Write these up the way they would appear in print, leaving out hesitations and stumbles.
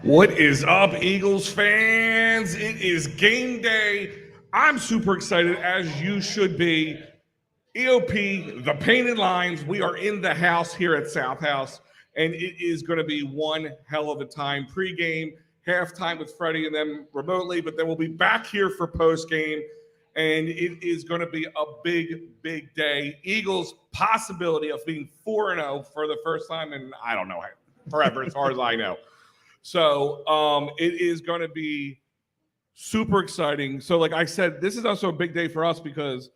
What is up, Eagles fans? It is game day. I'm super excited, as you should be. EOP, the painted lines. We are in the house here at SouthHouse, and it is going to be one hell of a time. Pre-game, halftime with Freddie and them remotely, but then we'll be back here for post-game, and it is going to be a big, big day. Eagles' possibility of being 4-0 for the first time in, I don't know, forever, as far as I know. So it is going to be super exciting. So like I said, this is also a big day for us because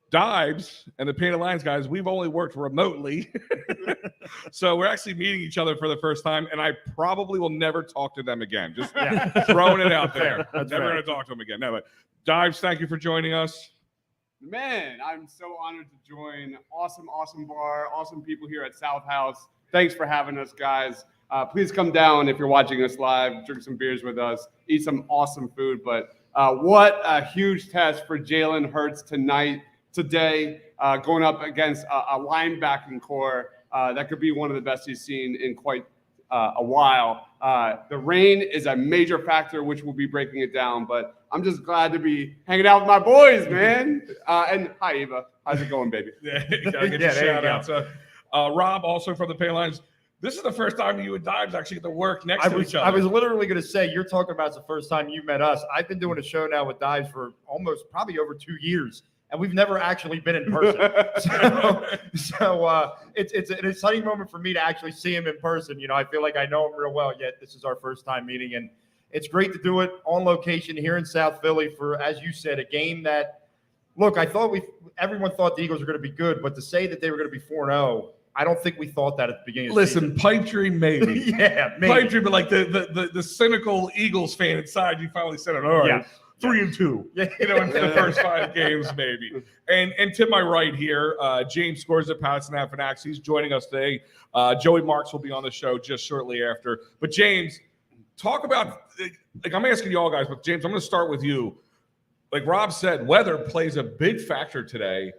Dives and the Painted Lines guys, we've only worked remotely. So we're actually meeting each other for the first time, and I probably will never talk to them again. Just throwing it out there. Never going to talk to them again. No, but Dives, thank you for joining us. Man, I'm so honored to join. Awesome bar, awesome people here at SouthHouse. Thanks for having us, guys. Please come down if you're watching us live, drink some beers with us, eat some awesome food. But what a huge test for Jalen Hurts today, going up against a linebacking core that could be one of the best he's seen in quite a while. The rain is a major factor, which we'll be breaking it down. But I'm just glad to be hanging out with my boys, man. And hi, Eva. How's it going, baby? You gotta get your shout out. So, Rob, also from the Painted Lines. This is the first time you and Dives actually get to work next to each other. I was literally going to say, you're talking about it's the first time you met us. I've been doing a show now with Dives for probably over 2 years, and we've never actually been in person. so it's an exciting moment for me to actually see him in person. You know, I feel like I know him real well, yet this is our first time meeting, and it's great to do it on location here in South Philly for, as you said, a game that, look, everyone thought the Eagles were going to be good, but to say that they were going to be 4-0, I don't think we thought that at the beginning of the season. Pipe dream, maybe. Yeah, maybe. Pipe dream, but like the cynical Eagles fan inside, you finally said it. All right, 3-2. Yeah. You know, in the first 5 games, maybe. And to my right here, James Scores at Patterson Afanax. He's joining us today. Joey Marks will be on the show just shortly after. But James, talk about, like I'm asking you all guys, but James, I'm going to start with you. Like Rob said, weather plays a big factor today.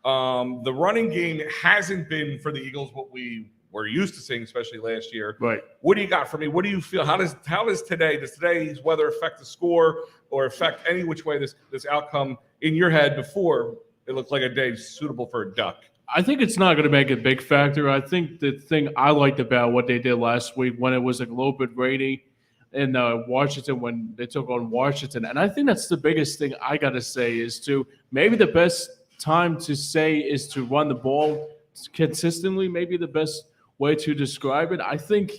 The running game hasn't been for the Eagles what we were used to seeing, especially last year. Right. What do you got for me? What do you feel? Does today's weather affect the score or affect any which way this outcome in your head before it looked like a day suitable for a duck? I think it's not going to make a big factor. I think the thing I liked about what they did last week when it was a little bit rainy in Washington when they took on Washington, and I think that's the biggest thing I got to say is to maybe the best time to say is to run the ball consistently, maybe the best way to describe it. I think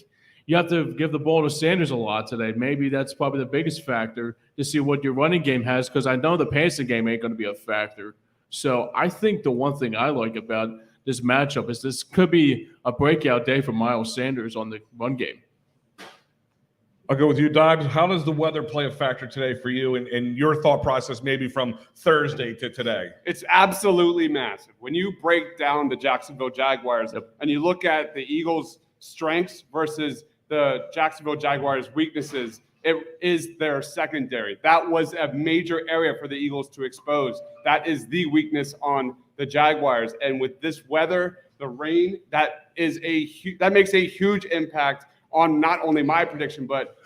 you have to give the ball to Sanders a lot today. Maybe that's probably the biggest factor to see what your running game has, because I know the passing game ain't going to be a factor. So I think the one thing I like about this matchup is this could be a breakout day for Miles Sanders on the run game. I'll go with you, Dives. How does the weather play a factor today for you and your thought process maybe from Thursday to today? It's absolutely massive. When you break down the Jacksonville Jaguars and you look at the Eagles' strengths versus the Jacksonville Jaguars' weaknesses, it is their secondary. That was a major area for the Eagles to expose. That is the weakness on the Jaguars. And with this weather, the rain, that makes a huge impact on not only my prediction, but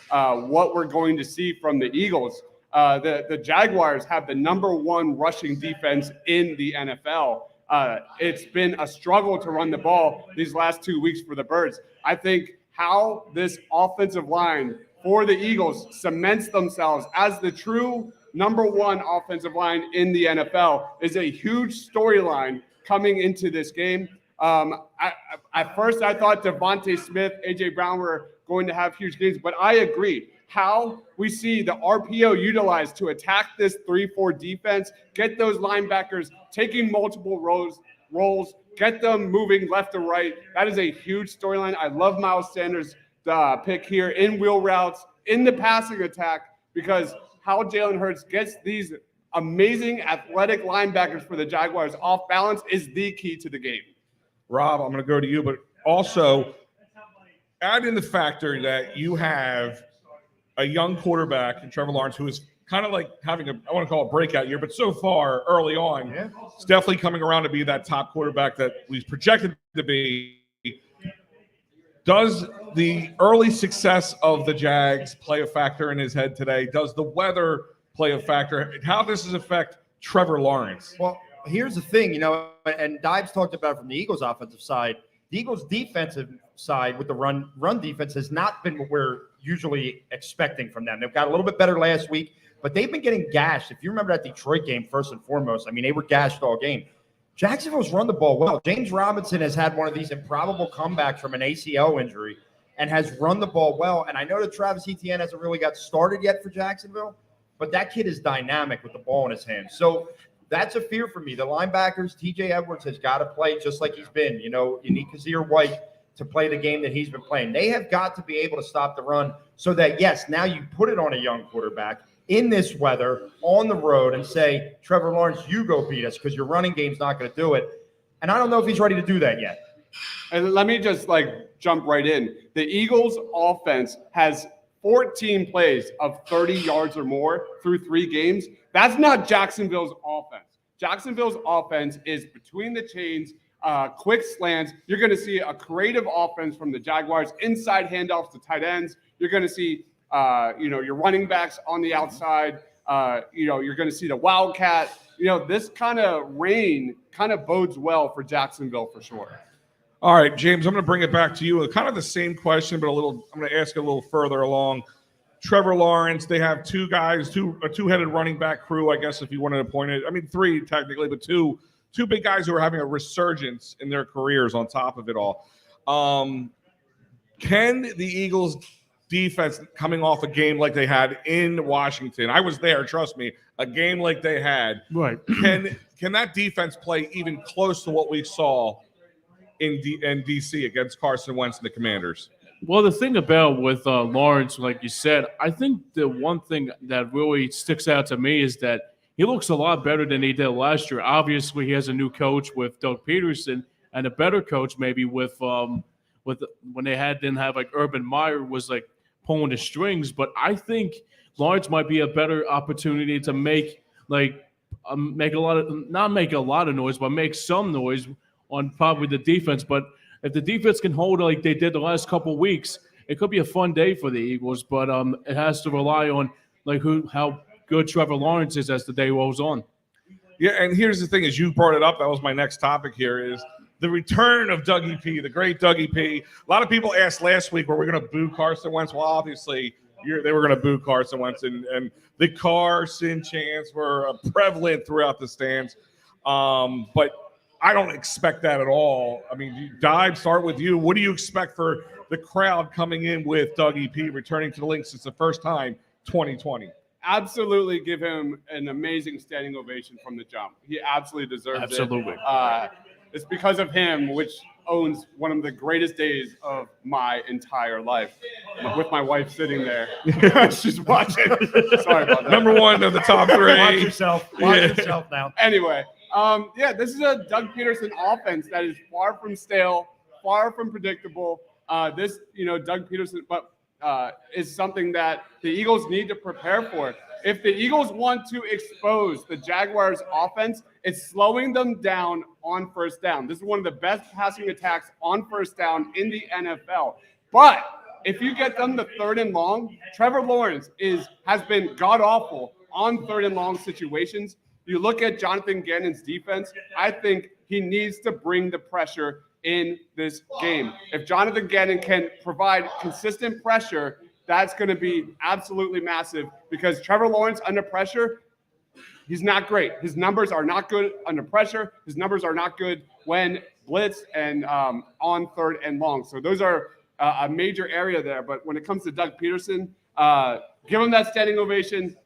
what we're going to see from the Eagles. The Jaguars have the #1 rushing defense in the NFL. It's been a struggle to run the ball these last 2 weeks for the Birds. I think how this offensive line for the Eagles cements themselves as the true #1 offensive line in the NFL is a huge storyline coming into this game. At first, I thought Devontae Smith, A.J. Brown were going to have huge games, but I agree. How we see the RPO utilized to attack this 3-4 defense, get those linebackers taking multiple roles, get them moving left to right. That is a huge storyline. I love Miles Sanders' pick here in wheel routes, in the passing attack, because how Jalen Hurts gets these amazing athletic linebackers for the Jaguars off balance is the key to the game. Rob, I'm going to go to you, but also add in the factor that you have a young quarterback in Trevor Lawrence who is kind of like having I want to call it breakout year, but so far early on, it's definitely coming around to be that top quarterback that we projected to be. Does the early success of the Jags play a factor in his head today? Does the weather play a factor? How does this affect Trevor Lawrence? Well, here's the thing, and Dives talked about from the Eagles' offensive side. The Eagles' defensive side with the run defense has not been what we're usually expecting from them. They've got a little bit better last week, but they've been getting gashed. If you remember that Detroit game, first and foremost, I mean, they were gashed all game. Jacksonville's run the ball well. James Robinson has had one of these improbable comebacks from an ACL injury and has run the ball well. And I know that Travis Etienne hasn't really got started yet for Jacksonville, but that kid is dynamic with the ball in his hands. So that's a fear for me. The linebackers, TJ Edwards has got to play just like he's been. You need Kazir White to play the game that he's been playing. They have got to be able to stop the run so that, yes, now you put it on a young quarterback in this weather on the road and say, Trevor Lawrence, you go beat us because your running game's not going to do it. And I don't know if he's ready to do that yet. And let me just jump right in. The Eagles offense has 14 plays of 30 yards or more through 3 games. That's not Jacksonville's offense. Jacksonville's offense is between the chains, quick slants. You're going to see a creative offense from the Jaguars, inside handoffs to tight ends. You're going to see your running backs on the outside. You're going to see the Wildcat. This kind of rain kind of bodes well for Jacksonville for sure. All right, James, I'm going to bring it back to you. Kind of the same question, but I'm going to ask it a little further along. Trevor Lawrence, they have 2 guys, a two-headed running back crew, I guess, if you wanted to point it. I mean, 3 technically, but two big guys who are having a resurgence in their careers on top of it all. Can the Eagles defense, coming off a game like they had in Washington, I was there, trust me, a game like they had, Right. Can that defense play even close to what we saw in DC against Carson Wentz and the Commanders? Well, the thing about with Lawrence, like you said, I think the one thing that really sticks out to me is that he looks a lot better than he did last year. Obviously, he has a new coach with Doug Pederson and a better coach maybe with when they didn't have Urban Meyer was pulling the strings. But I think Lawrence might be a better opportunity to make make a lot of, not make a lot of noise, but make some noise on probably the defense. But if the defense can hold like they did the last couple of weeks, it could be a fun day for the Eagles. But it has to rely on how good Trevor Lawrence is as the day rolls on. Yeah, and here's the thing: as you brought it up, that was my next topic. Here is the return of Dougie P, the great Dougie P. A lot of people asked last week, were we going to boo Carson Wentz? Well, obviously, they were going to boo Carson Wentz, and the Carson chants were prevalent throughout the stands. But I don't expect that at all. I mean, Dive, start with you. What do you expect for the crowd coming in with Dougie P returning to the Linc since the first time, 2020? Absolutely give him an amazing standing ovation from the jump. He absolutely deserves Absolutely. it. It's because of him, which owns one of the greatest days of my entire life. With my wife sitting there. She's watching. Sorry about that. Number 1 of the top 3. Watch yourself. Watch yourself now. Anyway, this is a Doug Pederson offense that is far from stale, far from predictable. Doug Pederson, but is something that the Eagles need to prepare for. If the Eagles want to expose the Jaguars offense, it's slowing them down on first down. This is one of the best passing attacks on first down in the NFL. But if you get them to 3rd and long, Trevor Lawrence has been god-awful on 3rd and long situations. You look at Jonathan Gannon's defense, I think he needs to bring the pressure in this game. If Jonathan Gannon can provide consistent pressure, that's going to be absolutely massive because Trevor Lawrence under pressure, he's not great. His numbers are not good under pressure. His numbers are not good when blitz and on 3rd and long. So those are a major area there. But when it comes to Doug Pederson, give him that standing ovation.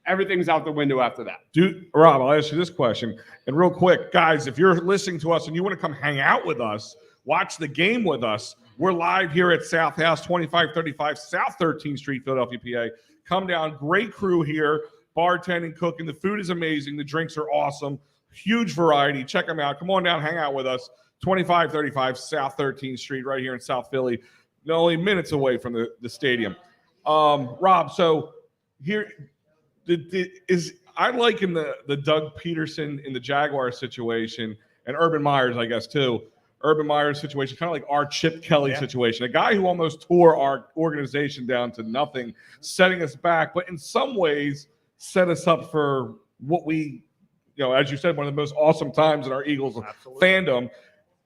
Everything's out the window after that. Dude, Rob, I'll ask you this question. And real quick, guys, if you're listening to us and you want to come hang out with us, watch the game with us, we're live here at SouthHouse, 2535 South 13th Street, Philadelphia, PA. Come down. Great crew here, bartending, cooking. The food is amazing. The drinks are awesome. Huge variety. Check them out. Come on down, hang out with us. 2535 South 13th Street right here in South Philly. Only minutes away from the stadium. Rob, so here – I liken the Doug Pederson in the Jaguars situation and Urban Myers, I guess, too. Urban Meyer's situation, kind of like our Chip Kelly Yeah. situation, a guy who almost tore our organization down to nothing, setting us back, but in some ways set us up for what we, as you said, one of the most awesome times in our Eagles Absolutely. fandom.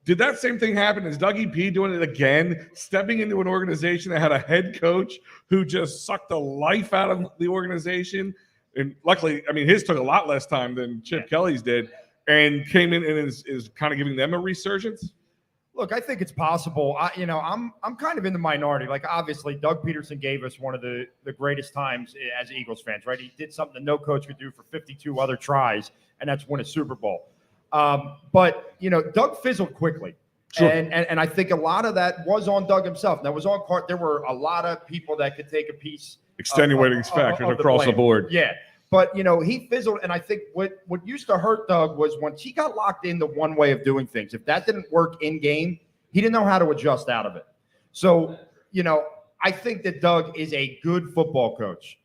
Did that same thing happen? Is Dougie P doing it again, stepping into an organization that had a head coach who just sucked the life out of the organization? And luckily, I mean, his took a lot less time than Chip Kelly's did, and came in and is kind of giving them a resurgence. Look, I think it's possible. I'm kind of in the minority. Like, obviously, Doug Pederson gave us one of the greatest times as Eagles fans, right? He did something that no coach could do for 52 other tries, and that's win a Super Bowl. But Doug fizzled quickly. Sure. And I think a lot of that was on Doug himself. That was on Cart. There were a lot of people that could take a piece. Extenuating factors of across the blame. board. Yeah. But, he fizzled. And I think what used to hurt Doug was when he got locked into one way of doing things. If that didn't work in game, he didn't know how to adjust out of it. So, I think that Doug is a good football coach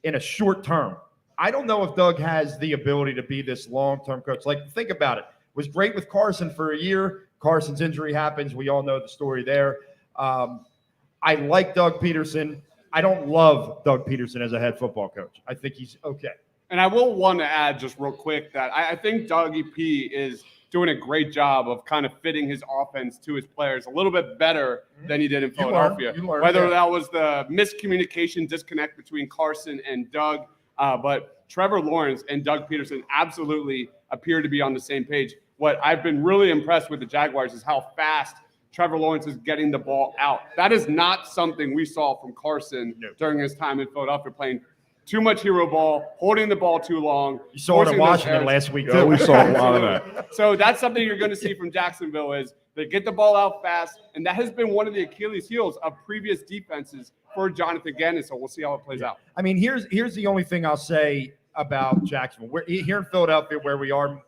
in a short term. I don't know if Doug has the ability to be this long-term coach. Like, think about it. Was great with Carson for a year. Carson's injury happens. We all know the story there. I like Doug Pederson. I don't love Doug Pederson as a head football coach. I think he's okay. And I will want to add just real quick that I think Dougie P is doing a great job of kind of fitting his offense to his players a little bit better than he did in Philadelphia. You learned, Whether yeah. that was the miscommunication, disconnect between Carson and Doug, but Trevor Lawrence and Doug Pederson absolutely appear to be on the same page. What I've been really impressed with the Jaguars is how fast Trevor Lawrence is getting the ball out. That is not something we saw from Carson during his time in Philadelphia, playing too much hero ball, holding the ball too long. You saw it in forcing those Washington errors. last week, Yeah, too. we saw a lot of that. So that's something you're going to see from Jacksonville is they get the ball out fast, and that has been one of the Achilles heels of previous defenses for Jonathan Gannon. So we'll see how it plays out. I mean, here's the only thing I'll say about Jacksonville. We're here in Philadelphia where we are.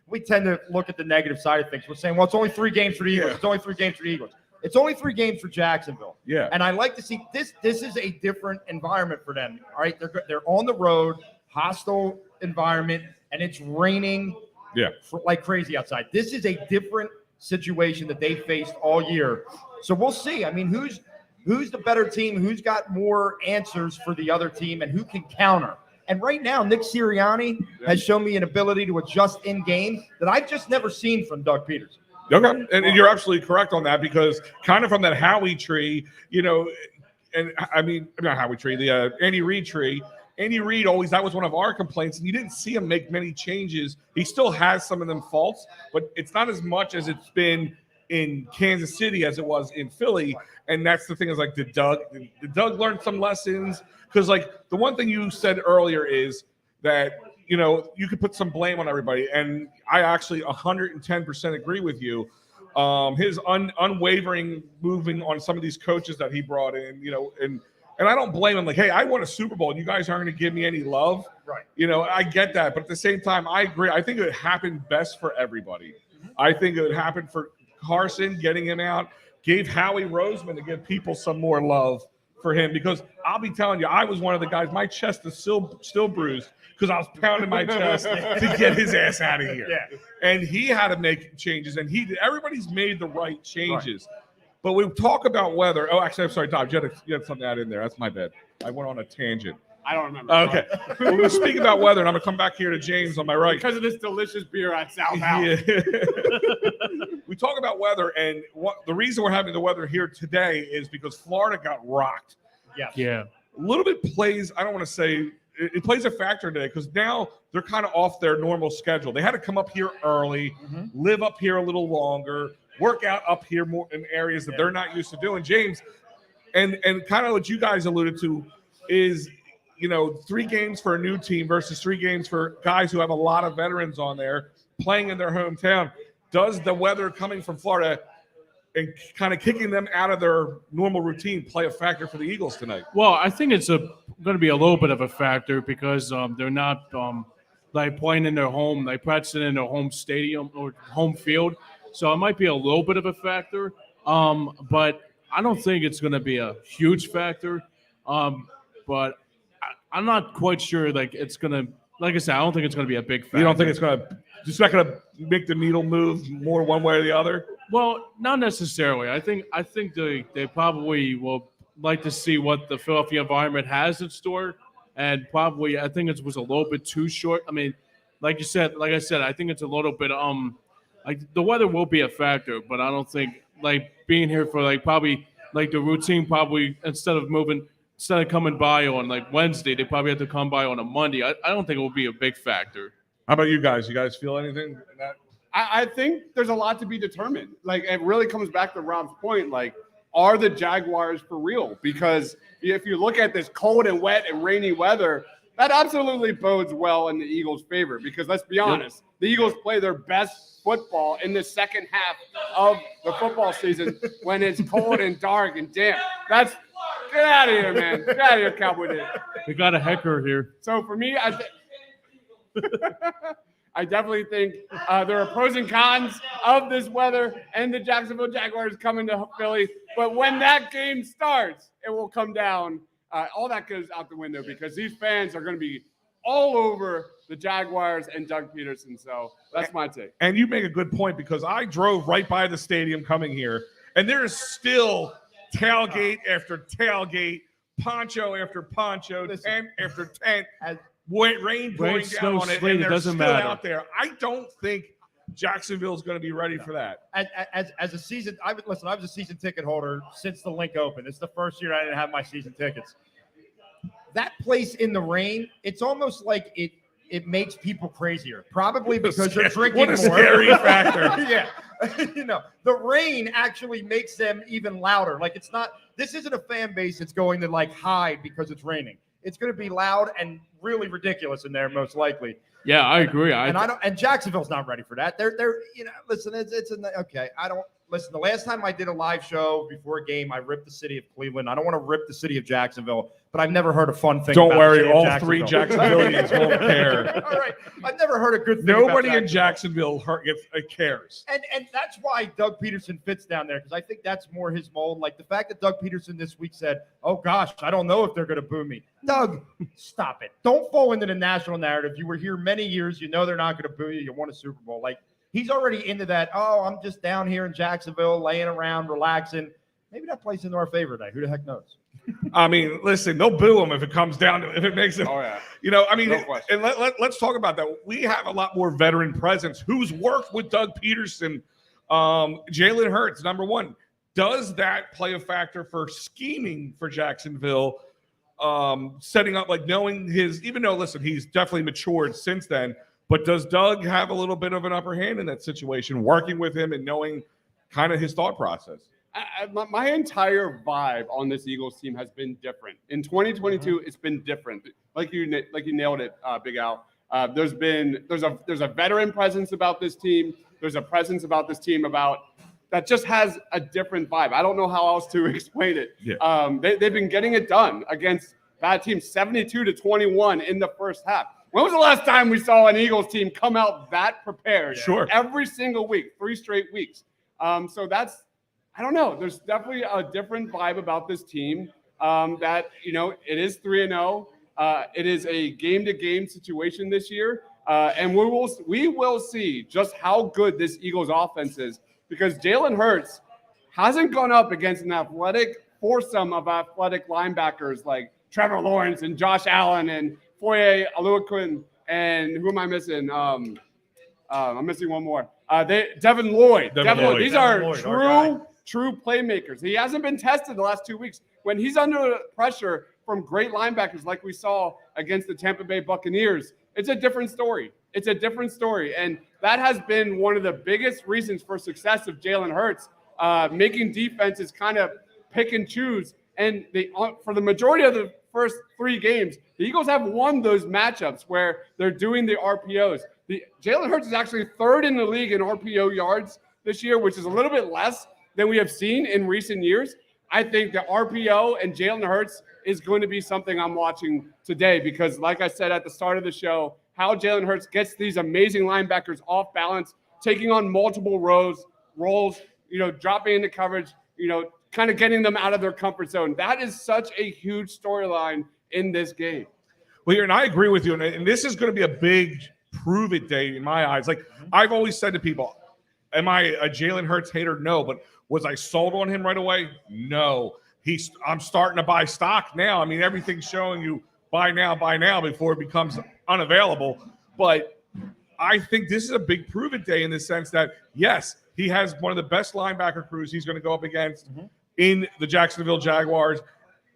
We tend to look at the negative side of things. We're saying, well, it's only 3 games for the Eagles. Yeah. It's only 3 games for the Eagles. It's only 3 games for Jacksonville. Yeah. And I like to see this. This is a different environment for them. All right. They're on the road, hostile environment, and it's raining like crazy outside. This is a different situation that they faced all year. So we'll see. I mean, who's the better team? Who's got more answers for the other team, and who can counter? And right now, Nick Sirianni has shown me an ability to adjust in game that I've just never seen from Doug Pederson. Okay, and you're absolutely correct on that because kind of from that Howie tree, and I mean, not Howie tree, the Andy Reid tree. Andy Reid always, that was one of our complaints, and you didn't see him make many changes. He still has some of them faults, but it's not as much as it's been in Kansas City as it was in Philly. And that's the thing is like, did Doug learn some lessons? Because like the one thing you said earlier is that, you could put some blame on everybody. And I actually 110% agree with you. His unwavering moving on some of these coaches that he brought in, and I don't blame him. Like, hey, I won a Super Bowl and you guys aren't going to give me any love. Right. I get that. But at the same time, I agree. I think it would happen best for everybody. I think it would happen for Carson, getting him out, gave Howie Roseman to give people some more love for him, because I'll be telling you, I was one of the guys, my chest is still bruised because I was pounding my chest to get his ass out of here. Yeah. And he had to make changes, and everybody's made the right changes. Right. But we talk about weather. Oh, actually, I'm sorry, Tom, you had something to add in there. That's my bad. I went on a tangent. I don't remember. Okay. Well, we'll speak about weather, and I'm going to come back here to James on my right. Because of this delicious beer at SouthHouse. Yeah. We talk about weather, and the reason we're having the weather here today is because Florida got rocked. Yes. Yeah. A little bit plays, I don't want to say, it plays a factor today because now they're kind of off their normal schedule. They had to come up here early, live up here a little longer, work out up here more in areas that they're not used to doing. James, and kind of what you guys alluded to is, 3 games for a new team versus 3 games for guys who have a lot of veterans on there playing in their hometown. Does the weather coming from Florida and kind of kicking them out of their normal routine play a factor for the Eagles tonight? Well, I think it's going to be a little bit of a factor because they're not like playing in their home, like practicing in their home stadium or home field. So it might be a little bit of a factor, but I don't think it's going to be a huge factor. But I'm not quite sure. Like it's going to, like I said, I don't think it's going to be a big factor. You don't think it's not going to make the needle move more one way or the other? Well, not necessarily. I think they probably will like to see what the Philadelphia environment has in store, and probably I think it was a little bit too short. I mean, like I said, I think it's a little bit like the weather will be a factor, but I don't think like being here for like probably like the routine probably instead of coming by on like Wednesday, they probably have to come by on a Monday. I don't think it will be a big factor. How about you guys? You guys feel anything? In that? I think there's a lot to be determined. Like, it really comes back to Rob's point. Like, are the Jaguars for real? Because if you look at this cold and wet and rainy weather, that absolutely bodes well in the Eagles' favor. Because let's be honest, the Eagles play their best football in the second half of the football season when it's cold and dark and damp. Get out of here, man. Get out of here, Cowboy Dave. We got a hecker here. So for me, I definitely think there are pros and cons of this weather and the Jacksonville Jaguars coming to Philly. But when that game starts, it will come down. All that goes out the window because these fans are going to be all over the Jaguars and Doug Pederson. So that's my take. And you make a good point because I drove right by the stadium coming here, and there is still tailgate after tailgate, poncho after poncho, tent after tent. Rain pouring down on it, and they're still out there. I don't think Jacksonville's going to be ready for that. As a season, I was a season ticket holder since the Linc opened. It's the first year I didn't have my season tickets. That place in the rain, it's almost like it makes people crazier. Probably because they're drinking more. What a scary factor. Yeah. The rain actually makes them even louder. Like, this isn't a fan base that's going to like hide because it's raining. It's going to be loud and really ridiculous in there, most likely. Yeah, I agree. And Jacksonville's not ready for that. They're listen. Okay. Listen. The last time I did a live show before a game, I ripped the city of Cleveland. I don't want to rip the city of Jacksonville, but I've never heard a fun thing. Don't about worry, the city of all three Jacksonvillians won't care. All right, I've never heard a good thing. Nobody about in Jacksonville cares. And that's why Doug Pederson fits down there, because I think that's more his mold. Like the fact that Doug Pederson this week said, "Oh gosh, I don't know if they're going to boo me." Doug, stop it! Don't fall into the national narrative. You were here many years. You know they're not going to boo you. You won a Super Bowl. Like, he's already into that. Oh, I'm just down here in Jacksonville, laying around, relaxing. Maybe that plays into our favor today. Who the heck knows? I mean, listen, they'll boo him if it comes down to if it makes it. Oh yeah. No and let's talk about that. We have a lot more veteran presence who's worked with Doug Pederson. Jalen Hurts, number one. Does that play a factor for scheming for Jacksonville? Setting up, like, knowing even though, listen, he's definitely matured since then. But does Doug have a little bit of an upper hand in that situation, working with him and knowing kind of his thought process? My entire vibe on this Eagles team has been different. In 2022, it's been different. Like you nailed it, Big Al. There's a veteran presence about this team. There's a presence about this team that just has a different vibe. I don't know how else to explain it. Yeah. They've been getting it done against bad teams, 72-21 in the first half. When was the last time we saw an Eagles team come out that prepared? Sure. Every single week, 3 straight weeks. So I don't know. There's definitely a different vibe about this team that, it is 3-0. It is a game-to-game situation this year. And we will see just how good this Eagles offense is, because Jalen Hurts hasn't gone up against an athletic foursome of athletic linebackers like Trevor Lawrence and Josh Allen and Foye Oluokun, and who am I missing? I'm missing one more. Devin Lloyd. These are true playmakers. He hasn't been tested the last 2 weeks. When he's under pressure from great linebackers like we saw against the Tampa Bay Buccaneers, it's a different story. And that has been one of the biggest reasons for success of Jalen Hurts, making defenses kind of pick and choose. And for the majority of the first 3 games, the Eagles have won those matchups where they're doing the RPOs. Jalen Hurts is actually 3rd in the league in RPO yards this year, which is a little bit less than we have seen in recent years. I think the RPO and Jalen Hurts is going to be something I'm watching today, because like I said at the start of the show, how Jalen Hurts gets these amazing linebackers off balance, taking on multiple roles, dropping into coverage, kind of getting them out of their comfort zone. That is such a huge storyline in this game. Well, and I agree with you. And this is going to be a big prove-it day in my eyes. Like I've always said to people, Am I a Jalen Hurts hater? No. But was I sold on him right away? No. I'm starting to buy stock now. I mean, everything's showing you buy now before it becomes unavailable. But I think this is a big prove-it day in the sense that, yes, he has one of the best linebacker crews he's going to go up against in the Jacksonville Jaguars.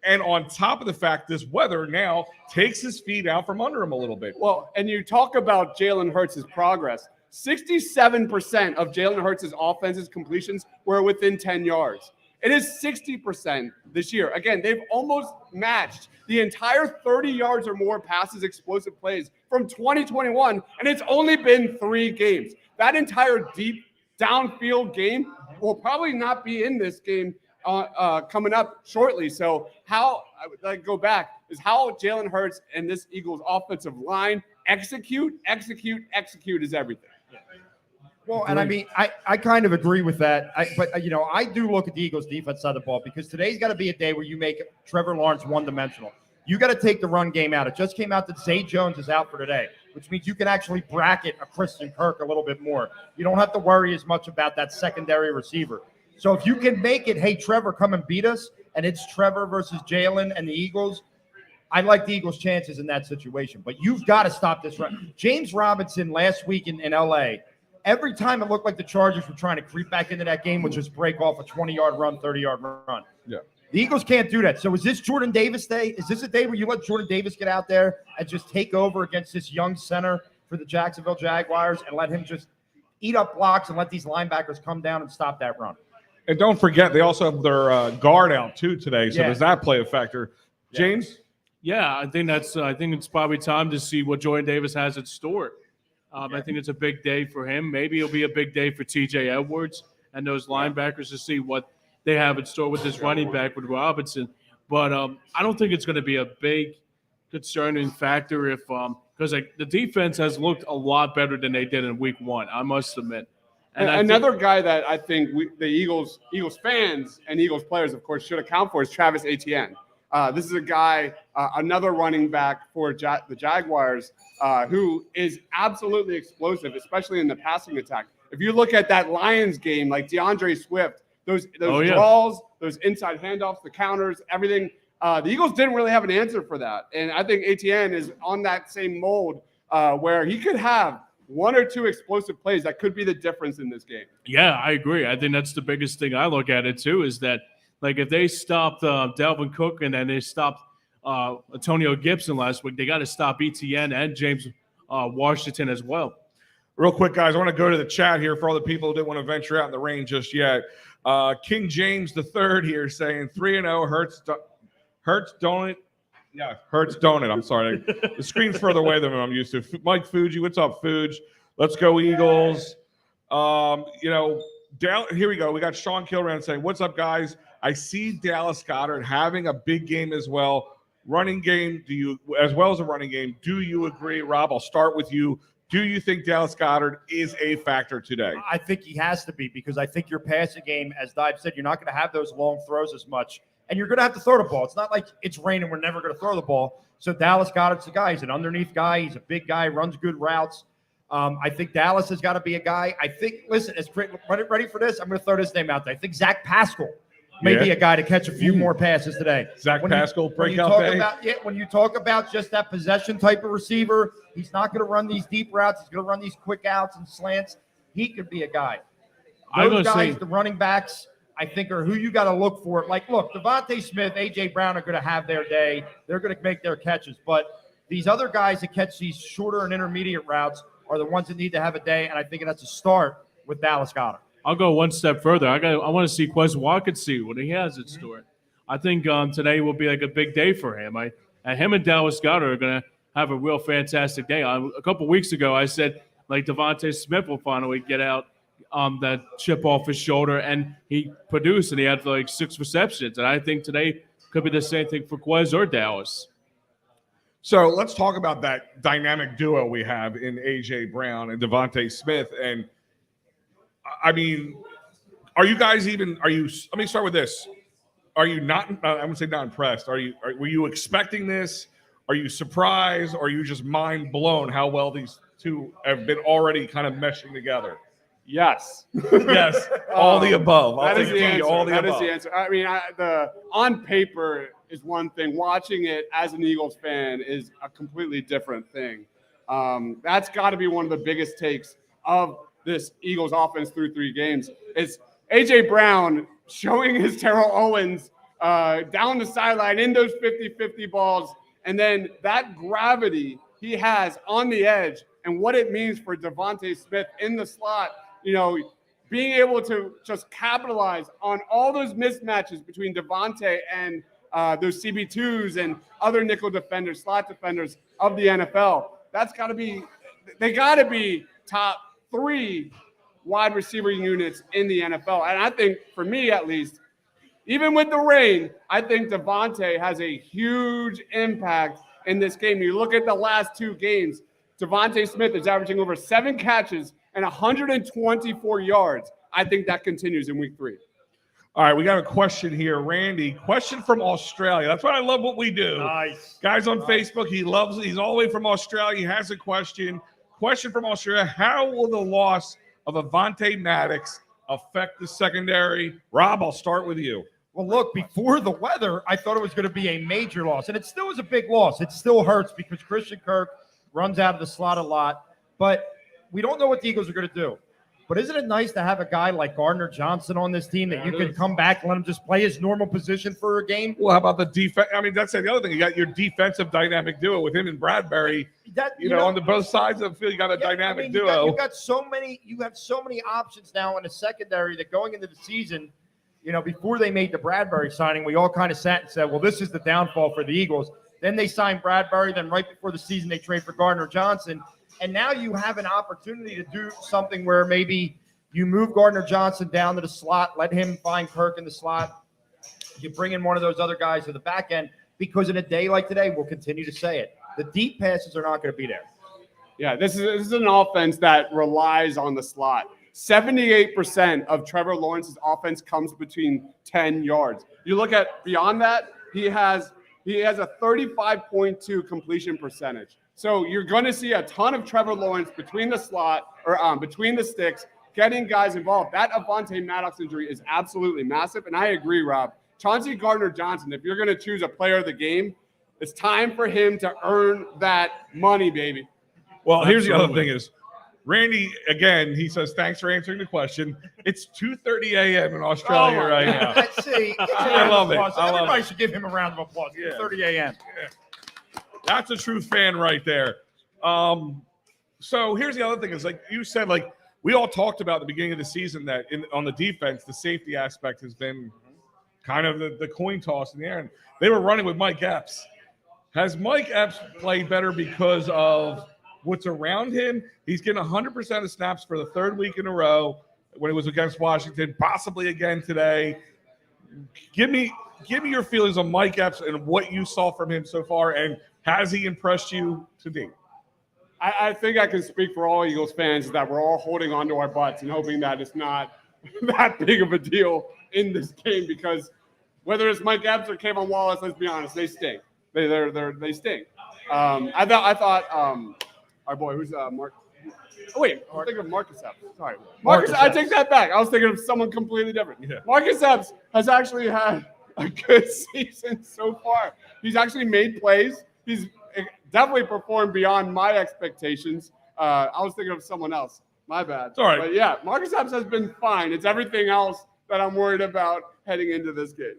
And on top of the fact, this weather now takes his feet out from under him a little bit. Well, and you talk about Jalen Hurts' progress. 67% of Jalen Hurts' offense's completions were within 10 yards. It is 60% this year. Again, they've almost matched the entire 30 yards or more passes, explosive plays from 2021, and it's only been 3 games. That entire deep downfield game will probably not be in this game coming up shortly. So how I go back is how Jalen Hurts and this Eagles offensive line execute is everything. Well, and I mean, I kind of agree with that. But I do look at the Eagles defense side of the ball because today's got to be a day where you make Trevor Lawrence one-dimensional. You got to take the run game out. It just came out that Zay Jones is out for today, which means you can actually bracket a Christian Kirk a little bit more. You don't have to worry as much about that secondary receiver. So if you can make it, hey, Trevor, come and beat us, and it's Trevor versus Jalen and the Eagles, I like the Eagles' chances in that situation. But you've got to stop this run. James Robinson last week in L.A., every time it looked like the Chargers were trying to creep back into that game, would just break off a 20-yard run, 30-yard run. Yeah. The Eagles can't do that. So is this Jordan Davis day? Is this a day where you let Jordan Davis get out there and just take over against this young center for the Jacksonville Jaguars and let him just eat up blocks and let these linebackers come down and stop that run? And don't forget, they also have their guard out too today. So Yeah. does that play a factor? James? Yeah, I think it's probably time to see what Jordan Davis has in store. I think it's a big day for him. Maybe it'll be a big day for TJ Edwards and those linebackers to see what they have in store with this running back with Robinson. But I don't think it's going to be a big concerning factor if because the defense has looked a lot better than they did in week 1, I must admit. And another guy that I think the Eagles fans and Eagles players, of course, should account for is Travis Etienne. This is a guy, another running back for the Jaguars, who is absolutely explosive, especially in the passing attack. If you look at that Lions game, like DeAndre Swift, those draws, those inside handoffs, the counters, everything, the Eagles didn't really have an answer for that. And I think Etienne is on that same mold where he could have 1 or 2 explosive plays that could be the difference in this game. Yeah, I agree. I think that's the biggest thing I look at it too is that, like, if they stopped Dalvin Cook and then they stopped Antonio Gibson last week, they got to stop Etienne and James Washington as well. Real quick, guys, I want to go to the chat here for all the people who didn't want to venture out in the rain just yet. King James III here saying 3-0 Hurts don't it? Yeah, Hurts don't it. I'm sorry. The screen's further away than I'm used to. Mike Fuji, what's up, Fuge? Let's go Eagles. Here we go. We got Sean Kilran saying, what's up, guys? I see Dallas Goedert having a big game as well. Running game, as well as a running game. Do you agree, Rob? I'll start with you. Do you think Dallas Goedert is a factor today? I think he has to be because I think your passing game, as Dive said, you're not going to have those long throws as much, and you're going to have to throw the ball. It's not like it's raining, we're never going to throw the ball. So Dallas Goedert's the guy. He's an underneath guy. He's a big guy, runs good routes. I think Dallas has got to be a guy. I think, listen, ready for this? I'm going to throw this name out there. I think Zach Pascal may be a guy to catch a few more passes today. Zach Pascal, breakout day. When you talk about just that possession type of receiver, he's not going to run these deep routes. He's going to run these quick outs and slants. He could be a guy. Those guys, the running backs, I think, are who you got to look for. Like, look, Devontae Smith, A.J. Brown are going to have their day. They're going to make their catches. But these other guys that catch these shorter and intermediate routes are the ones that need to have a day, and I think that's a start with Dallas Goedert. I'll go one step further. I want to see Quez Watkins see what he has in store. I think today will be like a big day for him. Him and Dallas Goedert are going to have a real fantastic day. A couple weeks ago, I said like Devontae Smith will finally get out that chip off his shoulder, and he produced, and he had like 6 receptions. And I think today could be the same thing for Quez or Dallas. So let's talk about that dynamic duo we have in A.J. Brown and Devontae Smith. And I mean, let me start with this. Are you not, I would say not impressed. Were you expecting this? Are you surprised? Or are you just mind blown how well these two have been already kind of meshing together? Yes. Yes, all the above. I'll That take is it the from you, answer. all the That is above. the answer. I mean, the on paper is one thing. Watching it as an Eagles fan is a completely different thing. That's got to be one of the biggest takes of this Eagles offense through 3 games. Is A.J. Brown showing his Terrell Owens down the sideline in those 50-50 balls, and then that gravity he has on the edge and what it means for Devontae Smith in the slot, being able to just capitalize on all those mismatches between Devontae and those CB2s and other nickel defenders, slot defenders of the NFL. They got to be top 3 wide receiver units in the NFL. And I think, for me at least, even with the rain, I think Devontae has a huge impact in this game. You look at the last 2 games, Devontae Smith is averaging over 7 catches and 124 yards. I think that continues in week 3. All right, we got a question here. Randy, question from Australia. That's why I love what we do. Nice. Guys on Facebook, he's all the way from Australia. He has a question. Question from Australia. How will the loss of Avonte Maddox affect the secondary? Rob, I'll start with you. Well, look, before the weather, I thought it was going to be a major loss, and it still was a big loss. It still hurts because Christian Kirk runs out of the slot a lot, but we don't know what the Eagles are going to do. But isn't it nice to have a guy like Gardner Johnson on this team that you can come back and let him just play his normal position for a game? Well, how about the defense? I mean, that's the other thing. You got your defensive dynamic duo with him and Bradbury. On the both sides of the field, you got a dynamic duo. You have so many options now in the secondary that going into the season, before they made the Bradbury signing, we all kind of sat and said, well, this is the downfall for the Eagles. Then they signed Bradbury. Then right before the season, they trade for Gardner Johnson. And now you have an opportunity to do something where maybe you move Gardner Johnson down to the slot, let him find Kirk in the slot. You bring in one of those other guys to the back end, because in a day like today, we'll continue to say it, the deep passes are not going to be there. Yeah, this is an offense that relies on the slot. 78% of Trevor Lawrence's offense comes between 10 yards. You look at beyond that, he has a 35.2 completion percentage. So you're going to see a ton of Trevor Lawrence between the slot or between the sticks, getting guys involved. That Avonte Maddox injury is absolutely massive, and I agree, Rob. Chauncey Gardner-Johnson, if you're going to choose a player of the game, it's time for him to earn that money, baby. Well, here's the other thing is, Randy, again, he says, thanks for answering the question. It's 2:30 a.m. in Australia right now. Let's see. I love it. Everybody should give him a round of applause. Yeah. 2:30 a.m. Yeah. That's a true fan right there. So here's the other thing is, like you said, like we all talked about at the beginning of the season that on the defense, the safety aspect has been kind of the coin toss in the air. And they were running with Mike Epps. Has Mike Epps played better because of what's around him? He's getting 100% of snaps for the 3rd week in a row when it was against Washington, possibly again today. Give me your feelings on Mike Epps and what you saw from him so far, and has he impressed you to date? I think I can speak for all Eagles fans that we're all holding on to our butts and hoping that it's not that big of a deal in this game, because whether it's Mike Epps or Kayvon Wallace, let's be honest, they stink. They stink. I thought our boy, who's Mark? Oh, wait, I'm thinking of Marcus Epps. Sorry, Marcus. I take that back. I was thinking of someone completely different. Yeah. Marcus Epps has actually had a good season so far. He's actually made plays. He's definitely performed beyond my expectations. I was thinking of someone else. My bad. It's all right. But yeah, Marcus Epps has been fine. It's everything else that I'm worried about heading into this game.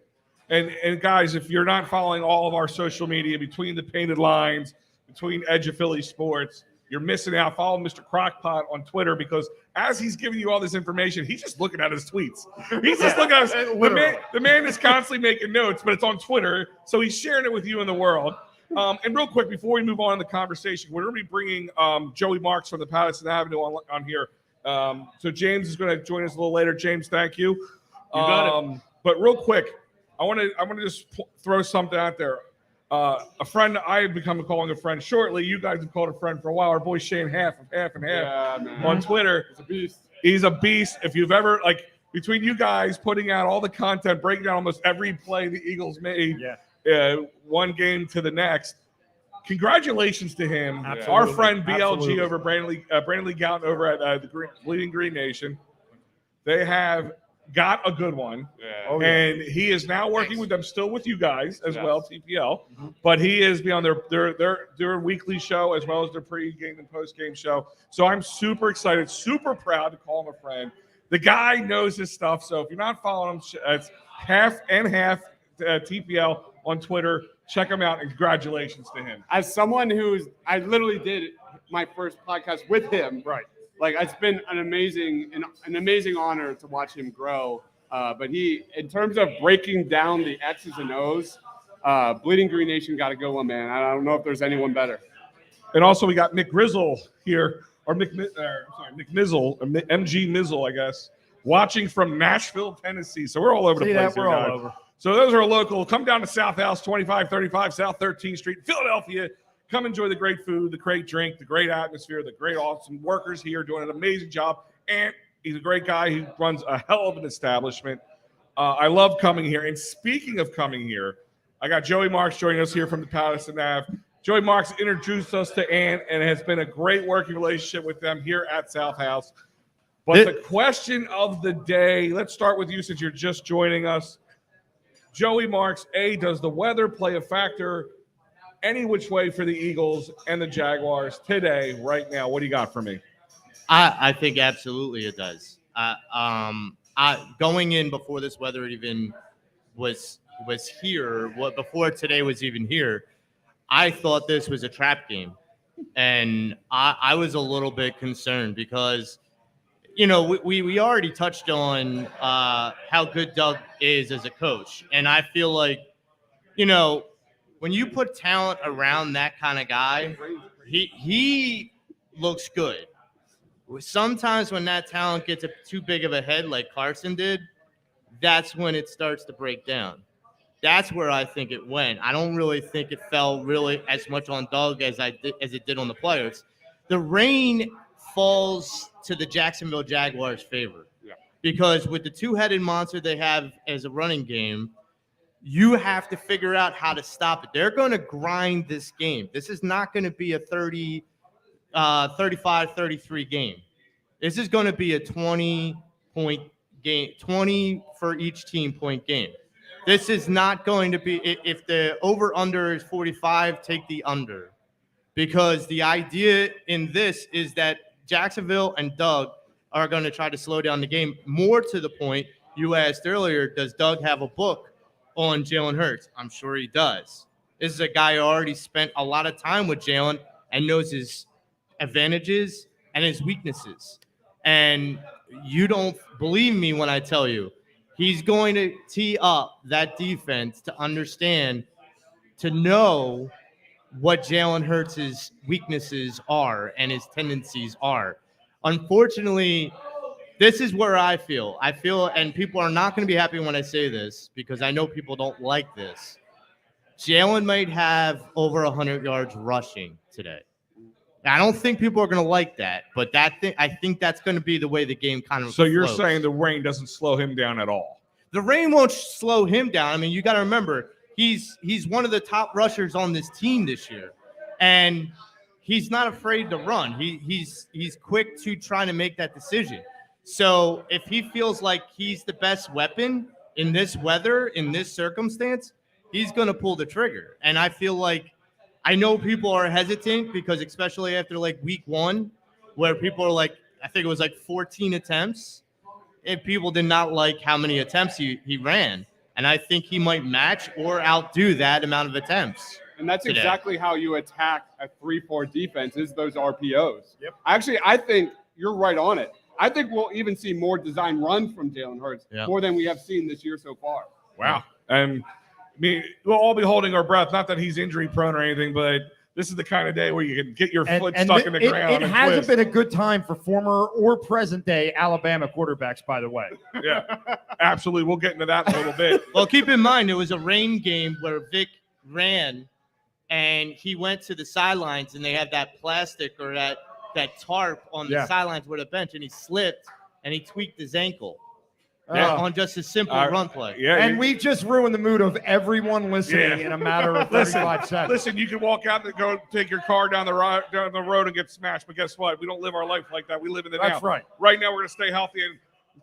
And guys, if you're not following all of our social media between the painted lines, between Edge of Philly Sports, you're missing out. Follow Mr. Crockpot on Twitter, because as he's giving you all this information, he's just looking at his tweets. He's just looking at his, the man is constantly making notes, but it's on Twitter, so he's sharing it with you in the world. And real quick, before we move on in the conversation, we're going to be bringing Joey Marks from the Patterson Avenue on here. So James is going to join us a little later. James, thank you. You got it. But real quick, I want to just throw something out there. A friend I have become calling a friend shortly. You guys have called a friend for a while. Our boy Shane Half on Twitter. He's a beast. He's a beast. If you've ever, between you guys putting out all the content, breaking down almost every play the Eagles made, one game to the next, congratulations to him. Absolutely. Our friend BLG Absolutely. over Brandon Lee Gouton over at the Bleeding Green Nation. They have got a good one. Yeah. Oh, yeah. And he is now working with them, still with you guys as Yes. well, TPL. But he is beyond their weekly show as well as their pregame and postgame show. So I'm super excited, super proud to call him a friend. The guy knows his stuff. So if you're not following him, it's half TPL on Twitter. Check him out, and congratulations to him. As someone I literally did my first podcast with him. Right. Like, it's been an amazing honor to watch him grow. But in terms of breaking down the X's and O's, Bleeding Green Nation got to go, man. I don't know if there's anyone better. And also we got Mick Grizzle here, or Mick Mizzle, or MG Mizzle, I guess, watching from Nashville, Tennessee. So we're all over the See place that? here, We're guys. all over. So those are local. Come down to SouthHouse, 2535 South 13th Street, Philadelphia. Come enjoy the great food, the great drink, the great atmosphere, the great awesome workers here doing an amazing job. And he's a great guy. He runs a hell of an establishment. I love coming here. And speaking of coming here, I got Joey Marks joining us here from the Pederson Ave. Joey Marks introduced us to Ant, and it has been a great working relationship with them here at SouthHouse. But the question of the day, let's start with you since you're just joining us. Joey Marks, does the weather play a factor any which way for the Eagles and the Jaguars today, right now? What do you got for me? I think absolutely it does. Going in before this weather even was here, before today was even here, I thought this was a trap game, and I was a little bit concerned because, we already touched on how good Doug is as a coach, and I feel like, when you put talent around that kind of guy, he looks good. Sometimes when that talent gets too big of a head like Carson did, that's when it starts to break down. That's where I think it went. I don't really think it fell really as much on Doug as it did on the players. The rain falls to the Jacksonville Jaguars' favor because with the two-headed monster they have as a running game, you have to figure out how to stop it. They're going to grind this game. This is not going to be a 35-33 game. This is going to be a 20-point game, 20 for each team point game. This is not going to be – if the over-under is 45, take the under. Because the idea in this is that Jacksonville and Doug are going to try to slow down the game. More to the point, you asked earlier, does Doug have a book on Jalen Hurts? I'm sure he does. This is a guy who already spent a lot of time with Jalen and knows his advantages and his weaknesses. And you don't believe me when I tell you, he's going to tee up that defense to understand, to know what Jalen Hurts' weaknesses are and his tendencies are. Unfortunately, this is where I feel, and people are not going to be happy when I say this because I know people don't like this. Jalen might have over 100 yards rushing today. I don't think people are going to like that, but I think that's going to be the way the game kind of So you're flows. saying the rain doesn't slow him down at all? The rain won't slow him down. I mean, you got to remember, he's one of the top rushers on this team this year, and he's not afraid to run. He's quick to try to make that decision. So if he feels like he's the best weapon in this weather, in this circumstance, he's going to pull the trigger. And I feel like, I know people are hesitant because especially after like week one, where people are like, I think it was like 14 attempts, and people did not like how many attempts he ran. And I think he might match or outdo that amount of attempts. And that's today. exactly how you attack a 3-4 defense is those RPOs. Yep. Actually, I think you're right on it. I think we'll even see more design runs from Jalen Hurts, more than we have seen this year so far. Wow. And I mean, we'll all be holding our breath. Not that he's injury prone or anything, but this is the kind of day where you can get your foot stuck in the ground. It and hasn't twist. been a good time for former or present day Alabama quarterbacks, by the way. Yeah, absolutely. We'll get into that in a little bit. Well, keep in mind, it was a rain game where Vic ran and he went to the sidelines and they had that plastic or that tarp on the sidelines where the bench, and he slipped and he tweaked his ankle. on just a simple run play. Yeah, And we've just ruined the mood of everyone listening in a matter of 35 seconds. Listen, you can walk out and go take your car down the road and get smashed, but guess what? We don't live our life like that. We live in the now. That's right. Right now, we're going to stay healthy. And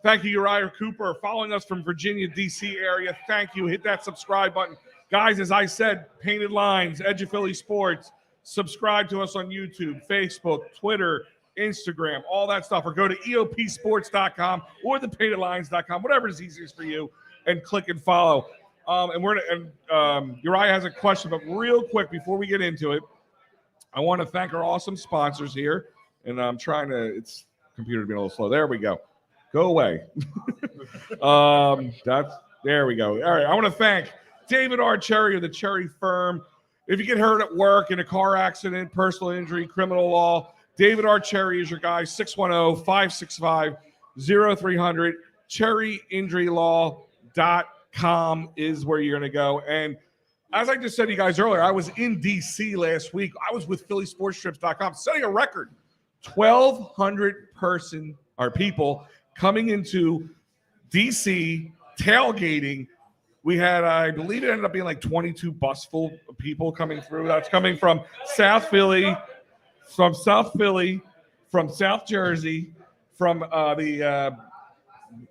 thank you, Uriah Cooper, following us from Virginia, D.C. area. Thank you. Hit that subscribe button. Guys, as I said, Painted Lines, Edge of Philly Sports. Subscribe to us on YouTube, Facebook, Twitter, Instagram, all that stuff. Or go to eopsports.com or thepaintedlines.com, whatever is easiest for you, and click and follow. Uriah has a question, but real quick before we get into it, I want to thank our awesome sponsors here. And I'm trying to, it's computer being a little slow. There we go. Go away. There we go. All right. I want to thank David R. Cherry of the Cherry Firm. If you get hurt at work, in a car accident, personal injury, criminal law, David R. Cherry is your guy, 610-565-0300. CherryInjuryLaw.com is where you're going to go. And as I just said to you guys earlier, I was in D.C. last week. I was with PhillySportsTrips.com setting a record. 1,200 people coming into D.C., tailgating. We had, I believe it ended up being like 22 bus full of people coming through. That's coming from South Philly, from South Jersey, from the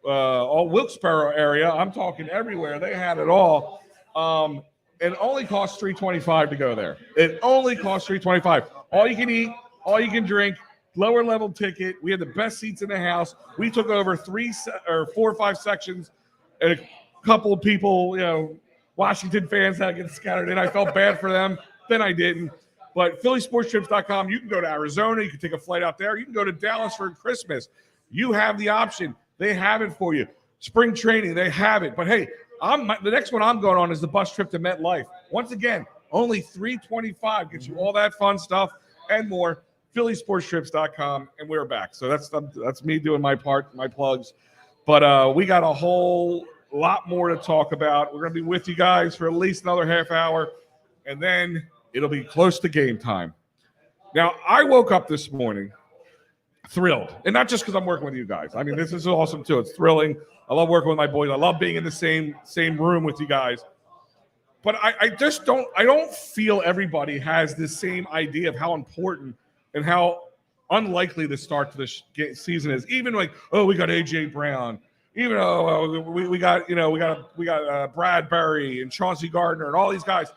all Wilkes-Barre area. I'm talking everywhere. They had it all. It only costs $325 to go there. It only costs $325. All you can eat, all you can drink, lower level ticket. We had the best seats in the house. We took over 4 or 5 sections, and a couple of people, Washington fans that get scattered in. I felt bad for them. Then I didn't. But PhillySportsTrips.com, you can go to Arizona. You can take a flight out there. You can go to Dallas for Christmas. You have the option. They have it for you. Spring training, they have it. But hey, the next one I'm going on is the bus trip to MetLife. Once again, only $325 gets you all that fun stuff and more. PhillySportsTrips.com, and we're back. So that's me doing my part, my plugs. But we got a whole lot more to talk about. We're going to be with you guys for at least another half hour, and then it'll be close to game time. Now, I woke up this morning thrilled, and not just because I'm working with you guys. I mean, this is awesome too. It's thrilling. I love working with my boys. I love being in the same room with you guys. But I just don't feel everybody has the same idea of how important and how unlikely the start to the season is. Even like, oh, we got AJ Brown. Even though we got Bradbury and Chauncey Gardner and all these guys.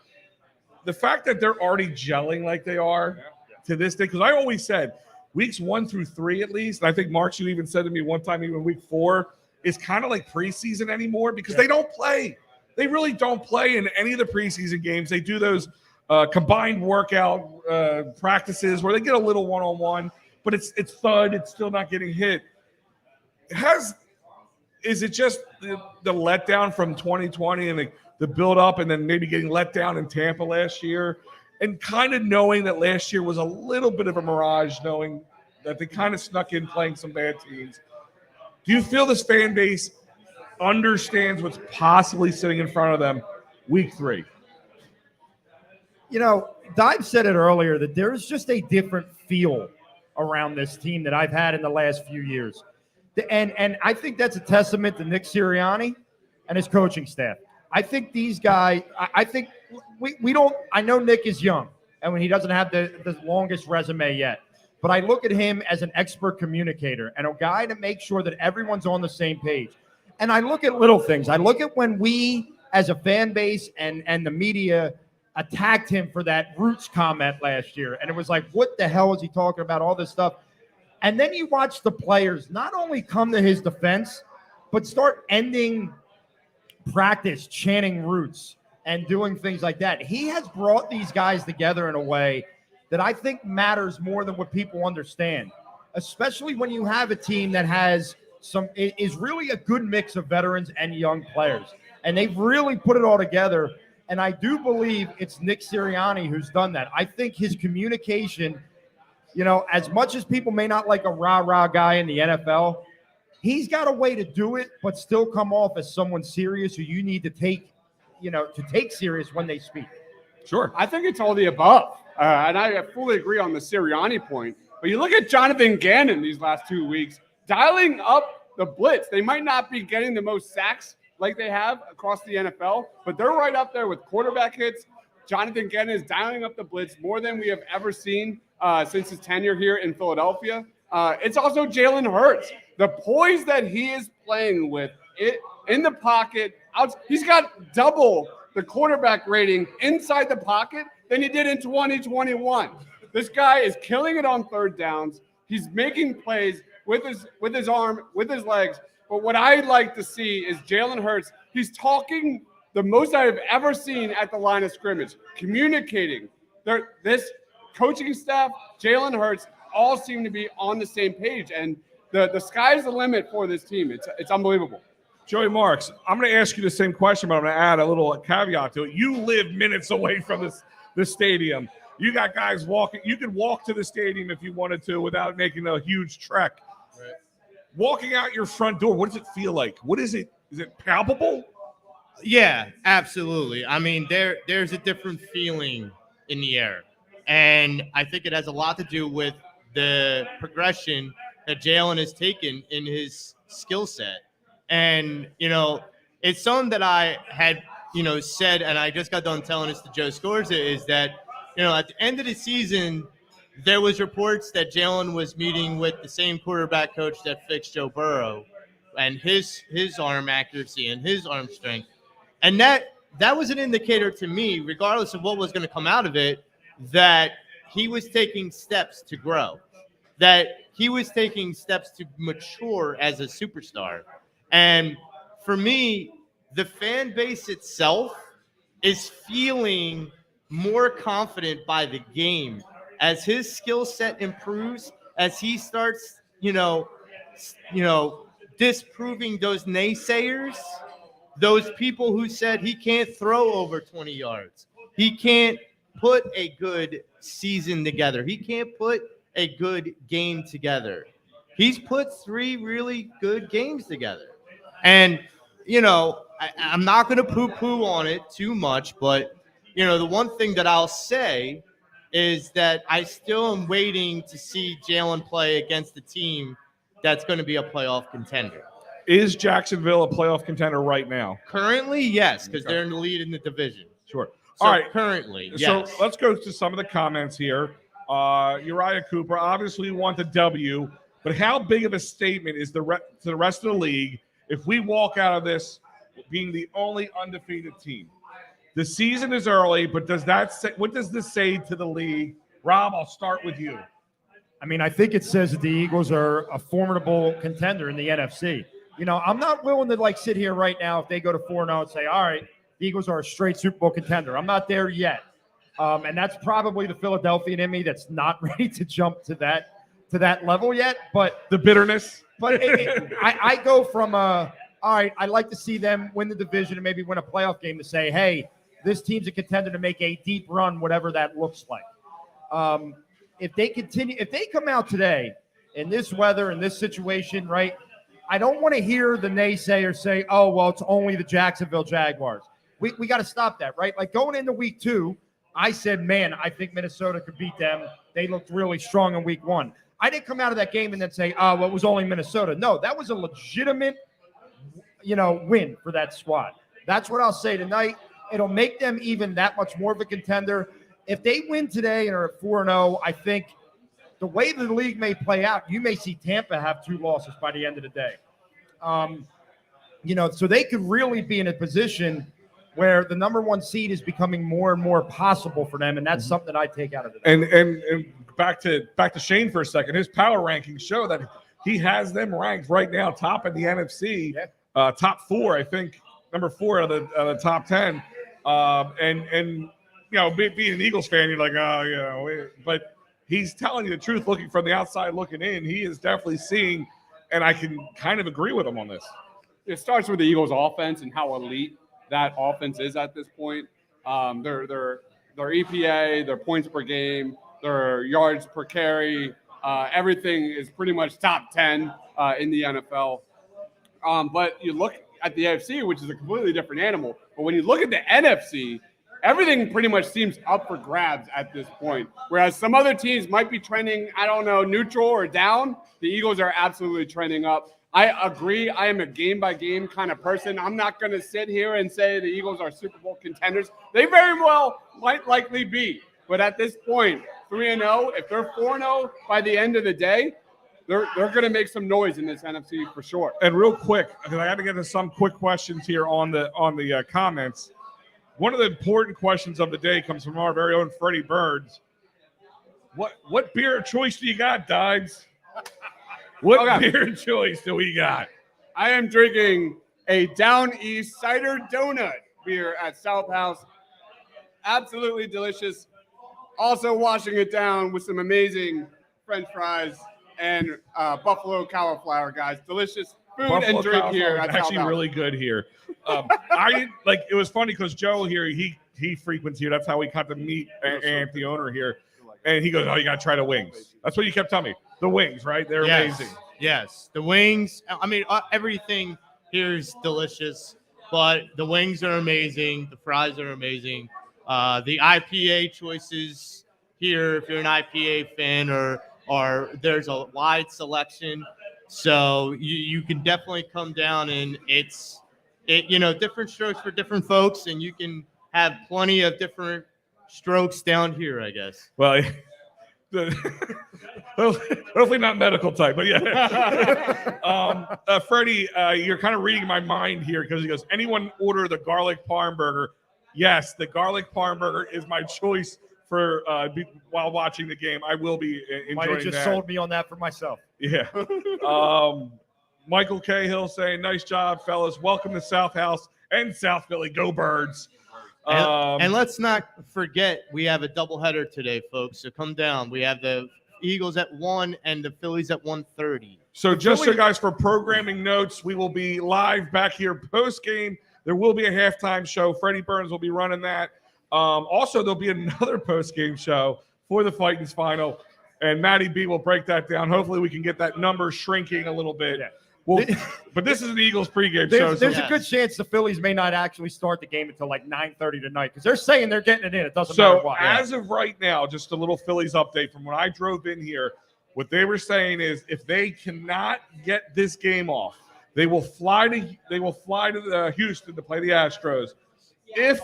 The fact that they're already gelling like they are to this day, because I always said weeks 1 through 3 at least. And I think Mark, you even said to me one time, even week 4 is kind of like preseason anymore because they don't play. They really don't play in any of the preseason games. They do those combined workout practices where they get a little one-on-one, but it's thud. It's still not getting hit. Is it just the letdown from 2020 and the build up and then maybe getting let down in Tampa last year and kind of knowing that last year was a little bit of a mirage, knowing that they kind of snuck in playing some bad teams? Do you feel this fan base understands what's possibly sitting in front of them week 3? Dive said it earlier that there's just a different feel around this team that I've had in the last few years. And I think that's a testament to Nick Sirianni and his coaching staff. I think these guys, I think we don't, I know Nick is young and when he doesn't have the longest resume yet, but I look at him as an expert communicator and a guy to make sure that everyone's on the same page. And I look at little things. I look at when we as a fan base and the media attacked him for that Roots comment last year. And it was like, what the hell is he talking about? All this stuff. And then you watch the players not only come to his defense, but start ending practice chanting Roots and doing things like that. He has brought these guys together in a way that I think matters more than what people understand, especially when you have a team that has is really a good mix of veterans and young players. And they've really put it all together. And I do believe it's Nick Sirianni who's done that. I think his communication, as much as people may not like a rah-rah guy in the NFL, he's got a way to do it, but still come off as someone serious who you need to take serious when they speak. Sure. I think it's all the above. And I fully agree on the Sirianni point. But you look at Jonathan Gannon these last 2 weeks, dialing up the blitz. They might not be getting the most sacks like they have across the NFL, but they're right up there with quarterback hits. Jonathan Gannon is dialing up the blitz more than we have ever seen since his tenure here in Philadelphia. It's also Jalen Hurts. The poise that he is playing with it in the pocket, he's got double the quarterback rating inside the pocket than he did in 2021. This guy is killing it on third downs. He's making plays with his arm, with his legs. But what I like to see is Jalen Hurts. He's talking the most I've ever seen at the line of scrimmage, communicating. This coaching staff, Jalen Hurts, all seem to be on the same page. And the sky's the limit for this team. It's unbelievable. Joey Marks, I'm going to ask you the same question, but I'm going to add a little caveat to it. You live minutes away from this stadium. You got guys walking. You could walk to the stadium if you wanted to without making a huge trek. Right. Walking out your front door, what does it feel like? What is it? Is it palpable? Yeah, absolutely. I mean, there's a different feeling in the air. And I think it has a lot to do with the progression that Jalen has taken in his skill set. And, it's something that I had, said, and I just got done telling this to Joe Scorza, is that, at the end of the season, there was reports that Jalen was meeting with the same quarterback coach that fixed Joe Burrow and his arm accuracy and his arm strength. And that was an indicator to me, regardless of what was going to come out of it, that he was taking steps to grow, that he was taking steps to mature as a superstar. And for me, the fan base itself is feeling more confident by the game as his skill set improves, as he starts, disproving those naysayers, those people who said he can't throw over 20 yards. He can't put a good season together. He can't put a good game together. He's put 3 really good games together. And, I'm not going to poo-poo on it too much, but, the one thing that I'll say is that I still am waiting to see Jalen play against a team that's going to be a playoff contender. Is Jacksonville a playoff contender right now? Currently, yes, because they're in the lead in the division. Sure. So all right. Currently, yes. So let's go to some of the comments here. Uriah Cooper, obviously we want the W, but how big of a statement is to the rest of the league if we walk out of this being the only undefeated team? The season is early, but what does this say to the league? Rob, I'll start with you. I mean, I think it says that the Eagles are a formidable contender in the NFC. I'm not willing to sit here right now if they go to 4-0 and say, all right, the Eagles are a straight Super Bowl contender. I'm not there yet. And that's probably the Philadelphian in me that's not ready to jump to that level yet. But the bitterness. But I go from all right, I'd like to see them win the division and maybe win a playoff game to say, hey, this team's a contender to make a deep run, whatever that looks like. If they come out today in this weather, in this situation, right, I don't want to hear the naysayers say, oh, well, it's only the Jacksonville Jaguars. We got to stop that, right? Like going into week 2, I said, man, I think Minnesota could beat them. They looked really strong in week 1. I didn't come out of that game and then say, oh, well, it was only Minnesota. No, that was a legitimate, win for that squad. That's what I'll say tonight. It'll make them even that much more of a contender. If they win today and are at 4-0, I think the way the league may play out, you may see Tampa have 2 losses by the end of the day. So they could really be in a position where the number 1 seed is becoming more and more possible for them, and that's something I take out of it. And back to Shane for a second. His power rankings show that he has them ranked right now top in the NFC, top 4, I think, number 4 out of the top 10. Being an Eagles fan, you're like, but he's telling you the truth. Looking from the outside, looking in, he is definitely seeing, and I can kind of agree with him on this. It starts with the Eagles' offense and how elite that offense is at this point. Their EPA, their points per game, their yards per carry, everything is pretty much top 10 in the NFL. But you look at the AFC, which is a completely different animal. But when you look at the NFC, everything pretty much seems up for grabs at this point. Whereas some other teams might be trending, I don't know, neutral or down. The Eagles are absolutely trending up. I agree. I am a game-by-game kind of person. I'm not going to sit here and say the Eagles are Super Bowl contenders. They very well might likely be. But at this point, 3-0, if they're 4-0 by the end of the day, they're going to make some noise in this NFC for sure. And real quick, because I got to get to some quick questions here on the comments. One of the important questions of the day comes from our very own Freddie Burns. What beer of choice do you got, Dives? What beer of choice do we got? I am drinking a Down East cider donut beer at SouthHouse. Absolutely delicious. Also washing it down with some amazing French fries and buffalo cauliflower, guys. Delicious food Buffalo and drink here at actually SouthHouse. really good here. It was funny because Joe here, he frequents here. That's how we got to meet Ant, the owner here. And he goes, "Oh, you got to try the wings." That's what you kept telling me. The wings, right? They're amazing. Yes, the wings. I mean, everything here is delicious, but the wings are amazing. The fries are amazing. The IPA choices here, if you're an IPA fan, or there's a wide selection, so you can definitely come down and it's different strokes for different folks, and you can have plenty of different strokes down here, I guess. Well, hopefully not medical type, but yeah. Freddie, you're kind of reading my mind here because he goes, anyone order the garlic parm burger? Yes, the garlic parm burger is my choice for while watching the game. I will be enjoying Might have just that. sold me on that for myself. Yeah. Michael Cahill saying, nice job, fellas. Welcome to SouthHouse and South Philly. Go Birds. And let's not forget, we have a doubleheader today, folks. So come down. We have the Eagles at 1 and the Phillies at 1:30. So just so guys, for programming notes, we will be live back here post-game. There will be a halftime show. Freddie Burns will be running that. Also, there'll be another post-game show for the Fightins final, and Matty B will break that down. Hopefully, we can get that number shrinking a little bit. Yeah. Well, but this is an Eagles pregame show. There's a good chance the Phillies may not actually start the game until like 9:30 tonight because they're saying they're getting it in. It doesn't matter what. As of right now, just a little Phillies update from when I drove in here. What they were saying is if they cannot get this game off, they will fly to Houston to play the Astros. If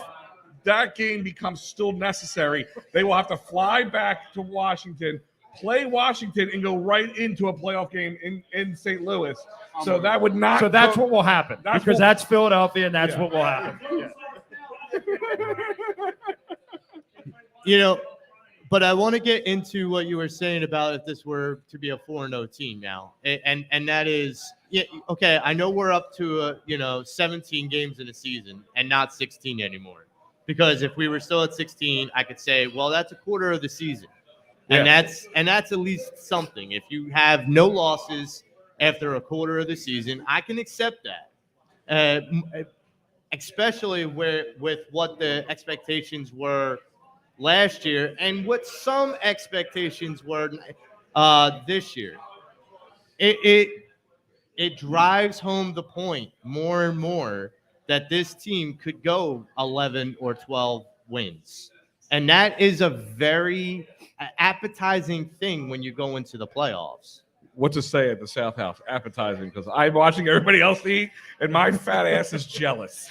that game becomes still necessary, they will have to fly back to Washington, play Washington, and go right into a playoff game in St. Louis. So that would not. So that's what will happen because that's Philadelphia, and that's what will happen. Yeah. But I want to get into what you were saying about if this were to be a 4-0 team now, and that is, okay. I know we're up to 17 games in a season and not 16 anymore. Because if we were still at 16, I could say, well, that's a quarter of the season, and that's at least something. If you have no losses after a quarter of the season, I can accept that, especially with what the expectations were last year and what some expectations were this year. It drives home the point more and more that this team could go 11 or 12 wins. And that is a very appetizing thing when you go into the playoffs. What to say at the SouthHouse? Appetizing, because I'm watching everybody else eat, and my fat ass is jealous.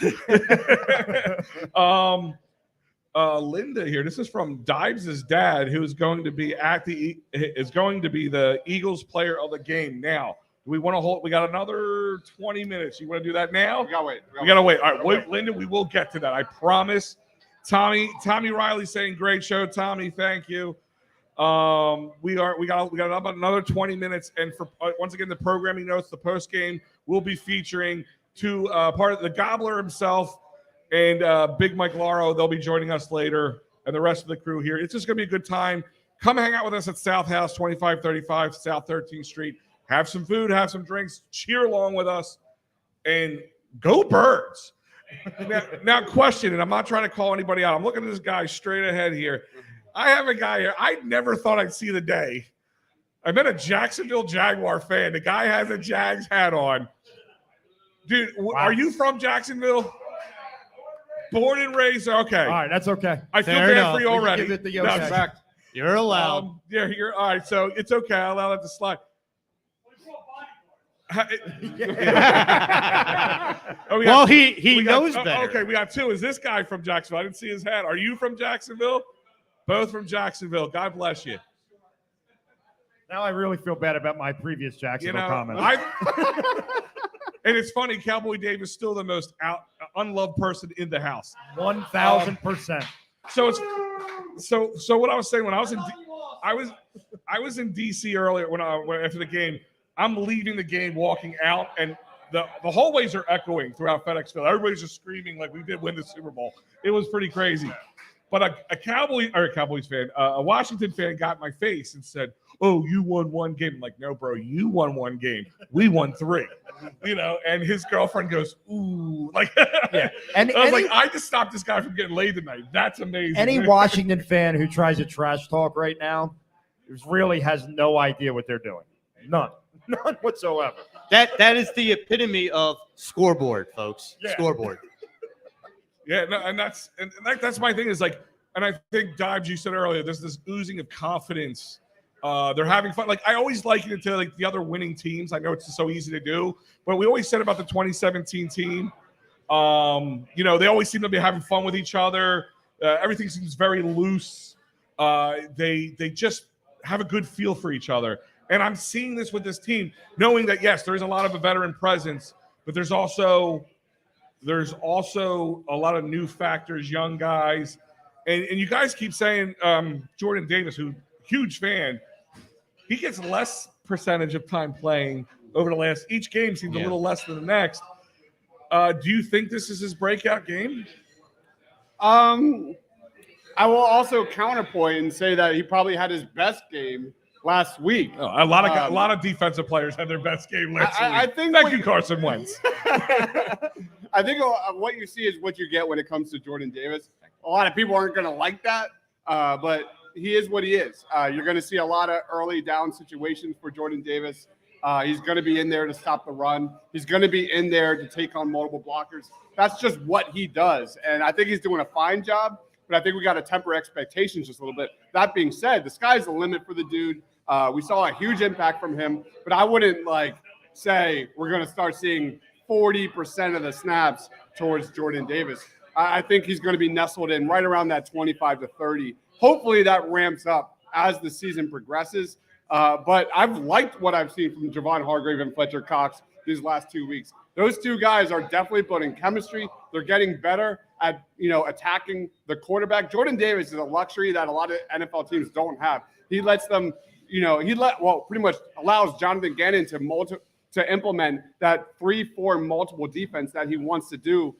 Linda here. This is from Dives' dad, who's going to be the Eagles player of the game. Now, do we want to hold? We got another 20 minutes. You want to do that now? We gotta wait. We gotta wait. All right, wait, Linda. We will get to that. I promise. Tommy Riley saying great show. Tommy, thank you. We got about another 20 minutes, and for once again the programming notes, the post game will be featuring part of the Gobbler himself and Big Mike Laro. They'll be joining us later, and the rest of the crew here. It's just gonna be a good time. Come hang out with us at SouthHouse, 2535 South 13th Street. Have some food, have some drinks, cheer along with us, and go Birds. Now, question, and I'm not trying to call anybody out. I'm looking at this guy straight ahead here. I have a guy here. I never thought I'd see the day. I met a Jacksonville Jaguar fan. The guy has a Jags hat on. Dude, Are you from Jacksonville? Born and raised. Okay. All right, that's okay. I feel Fair bad enough. for you We can already. give it the No, okay. respect. You're allowed. Yeah, you're all right. So it's okay. I'll allow that to slide. Oh, Well, he he knows better. Okay, we got two. Is this guy from Jacksonville? I didn't see his hat. Are you from Jacksonville? Both from Jacksonville. God bless you. Now I really feel bad about my previous Jacksonville comment. And it's funny, Cowboy Dave is still the most unloved person in the house. 1,000%. So it's so what I was saying when I was in I was in DC earlier when after the game. I'm leaving the game, walking out, and the hallways are echoing throughout FedEx Field. Everybody's just screaming like we did win the Super Bowl. It was pretty crazy. But a Cowboys fan, a Washington fan got in my face and said, "Oh, you won one game." I'm like, "No, bro, you won one game. We won three." And his girlfriend goes, "Ooh," like, Yeah. And I was like, "I just stopped this guy from getting laid tonight. That's amazing." any Washington fan who tries to trash talk right now really has no idea what they're doing. None whatsoever. That is the epitome of scoreboard, folks. Yeah. Scoreboard. Yeah, no, and that's my thing is like, and I think Dives, you said earlier, there's this oozing of confidence. They're having fun. Like I always liken it to like the other winning teams. I know it's so easy to do, but we always said about the 2017 team. They always seem to be having fun with each other. Everything seems very loose. They just have a good feel for each other. And I'm seeing this with this team, knowing that yes, there is a lot of a veteran presence, but there's also a lot of new factors, young guys, and you guys keep saying Jordan Davis, who huge fan, he gets less percentage of time playing over the last. Each game seems a little less than the next. Do you think this is his breakout game? I will also counterpoint and say that he probably had his best game last week. Oh, a lot of defensive players had their best game last week. I think Thank you, Carson Wentz. I think what you see is what you get when it comes to Jordan Davis. A lot of people aren't going to like that, but he is what he is. You're going to see a lot of early down situations for Jordan Davis. He's going to be in there to stop the run. He's going to be in there to take on multiple blockers. That's just what he does, and I think he's doing a fine job, but I think we got to temper expectations just a little bit. That being said, the sky's the limit for the dude. We saw a huge impact from him, but I wouldn't say we're going to start seeing 40% of the snaps towards Jordan Davis. I think he's going to be nestled in right around that 25 to 30. Hopefully that ramps up as the season progresses. But I've liked what I've seen from Javon Hargrave and Fletcher Cox these last 2 weeks. Those two guys are definitely building chemistry. They're getting better at attacking the quarterback. Jordan Davis is a luxury that a lot of NFL teams don't have. He lets them, pretty much allows Jonathan Gannon to implement that 3-4 multiple defense that he wants to do.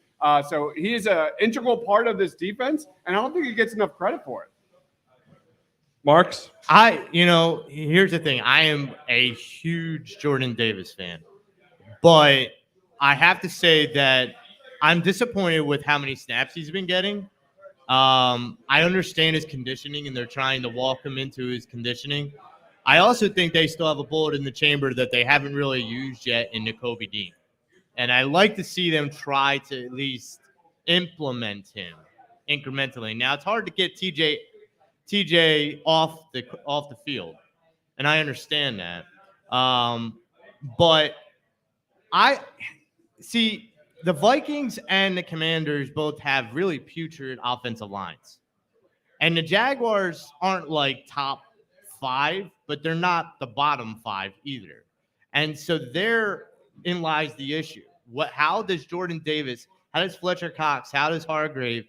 So he is an integral part of this defense, and I don't think he gets enough credit for it. Marks? Here's the thing. I am a huge Jordan Davis fan, but I have to say that I'm disappointed with how many snaps he's been getting. I understand his conditioning, and they're trying to walk him into his conditioning. I also think they still have a bullet in the chamber that they haven't really used yet in Nakobe Dean. And I like to see them try to at least implement him incrementally. Now, it's hard to get TJ off the field, and I understand that. But I see the Vikings and the Commanders both have really putrid offensive lines. And the Jaguars aren't like top 5, but they're not the bottom 5 either. And so therein lies the issue. How does Jordan Davis, how does Fletcher Cox, how does Hargrave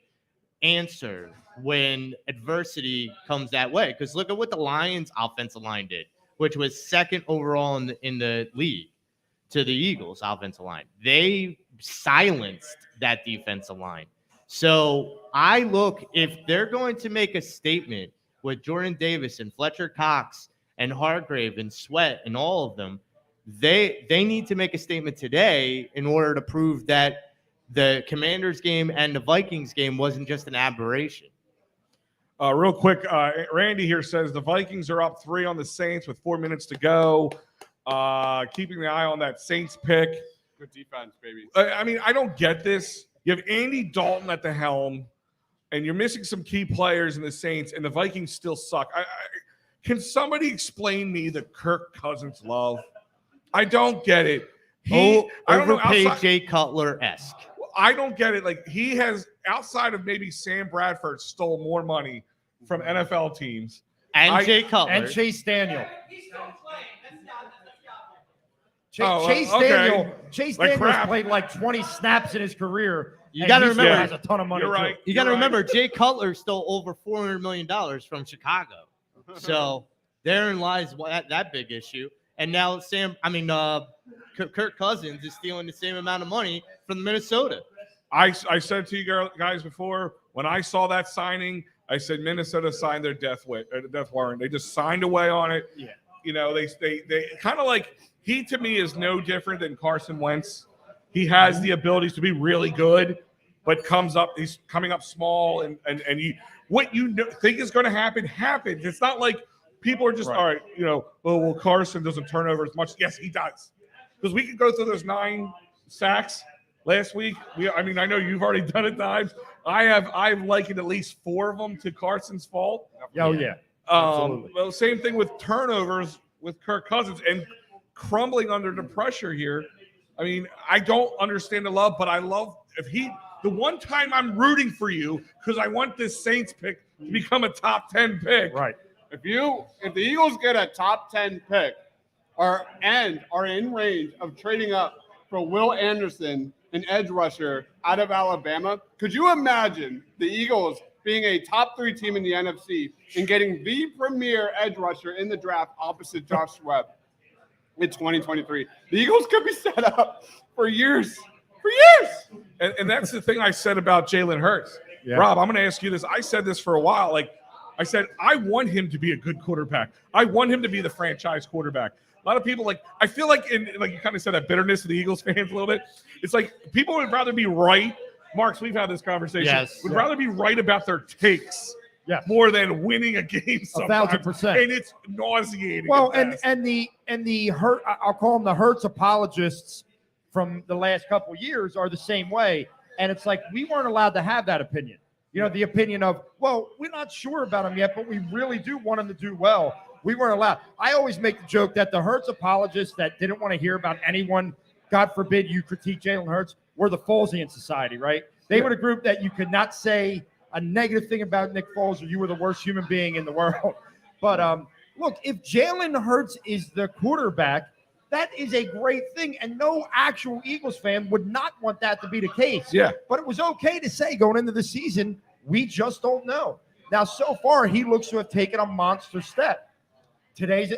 answer when adversity comes that way? Because look at what the Lions offensive line did, which was second overall in the league to the Eagles offensive line. They silenced that defensive line. So if they're going to make a statement with Jordan Davis and Fletcher Cox and Hargrave and Sweat and all of them, they need to make a statement today in order to prove that the Commanders game and the Vikings game wasn't just an aberration. Real quick, Randy here says the Vikings are up 3 on the Saints with 4 minutes to go. Keeping the eye on that Saints pick. Good defense, baby. I mean, I don't get this. You have Andy Dalton at the helm, and you're missing some key players in the Saints, and the Vikings still suck. Can somebody explain me the Kirk Cousins love? I don't get it. I don't know, Overpaid Jay Cutler-esque. I don't get it. Like, he has, outside of maybe Sam Bradford, stole more money from NFL teams. And Jay Cutler. And Chase Daniel. Chase Daniel played like 20 snaps in his career. You got to remember, has a ton of money. You're right. You got to remember, Jay Cutler stole over $400 million from Chicago. So therein lies that big issue. And now Kirk Cousins is stealing the same amount of money from Minnesota. I said to you guys before, when I saw that signing, I said Minnesota signed their death warrant. They just signed away on it. Yeah. You know, they kind of like, he to me is no different than Carson Wentz. He has the abilities to be really good, but he's coming up small, and what you think is going to happen happens. It's not like people are just, all right, well, Carson doesn't turn over as much. Yes, he does. Because we could go through those 9 sacks last week. I know you've already done it times. I've likened at least 4 of them to Carson's fault. Oh, yeah. Absolutely. Well, same thing with turnovers with Kirk Cousins and crumbling under the pressure here. I mean, I don't understand the love, but I love the one time I'm rooting for you because I want this Saints pick to become a top 10 pick. Right. If the Eagles get a top 10 pick and are in range of trading up for Will Anderson, an edge rusher out of Alabama, could you imagine the Eagles being a top 3 team in the NFC and getting the premier edge rusher in the draft opposite Josh Webb in 2023? The Eagles could be set up for years. For years. And that's the thing I said about Jalen Hurts. Yeah. Rob, I'm going to ask you this. I said this for a while. Like, I said, I want him to be a good quarterback. I want him to be the franchise quarterback. A lot of people, I feel like you kind of said that bitterness of the Eagles fans a little bit. It's like people would rather be right. Marks, we've had this conversation. Yes. Would rather be right about their takes more than winning a game sometimes. 1,000%. And it's nauseating. Well, and the Hurt, I'll call them the Hurts apologists from the last couple of years are the same way. And it's like, we weren't allowed to have that opinion. The opinion of, well, we're not sure about him yet, but we really do want him to do well. We weren't allowed. I always make the joke that the Hurts apologists that didn't want to hear about anyone, God forbid you critique Jalen Hurts, were the Folesian Society, right? They were the group that you could not say a negative thing about Nick Foles or you were the worst human being in the world. But look, if Jalen Hurts is the quarterback, that is a great thing. And no actual Eagles fan would not want that to be the case. Yeah. But it was okay to say going into the season, we just don't know. Now, so far, he looks to have taken a monster step.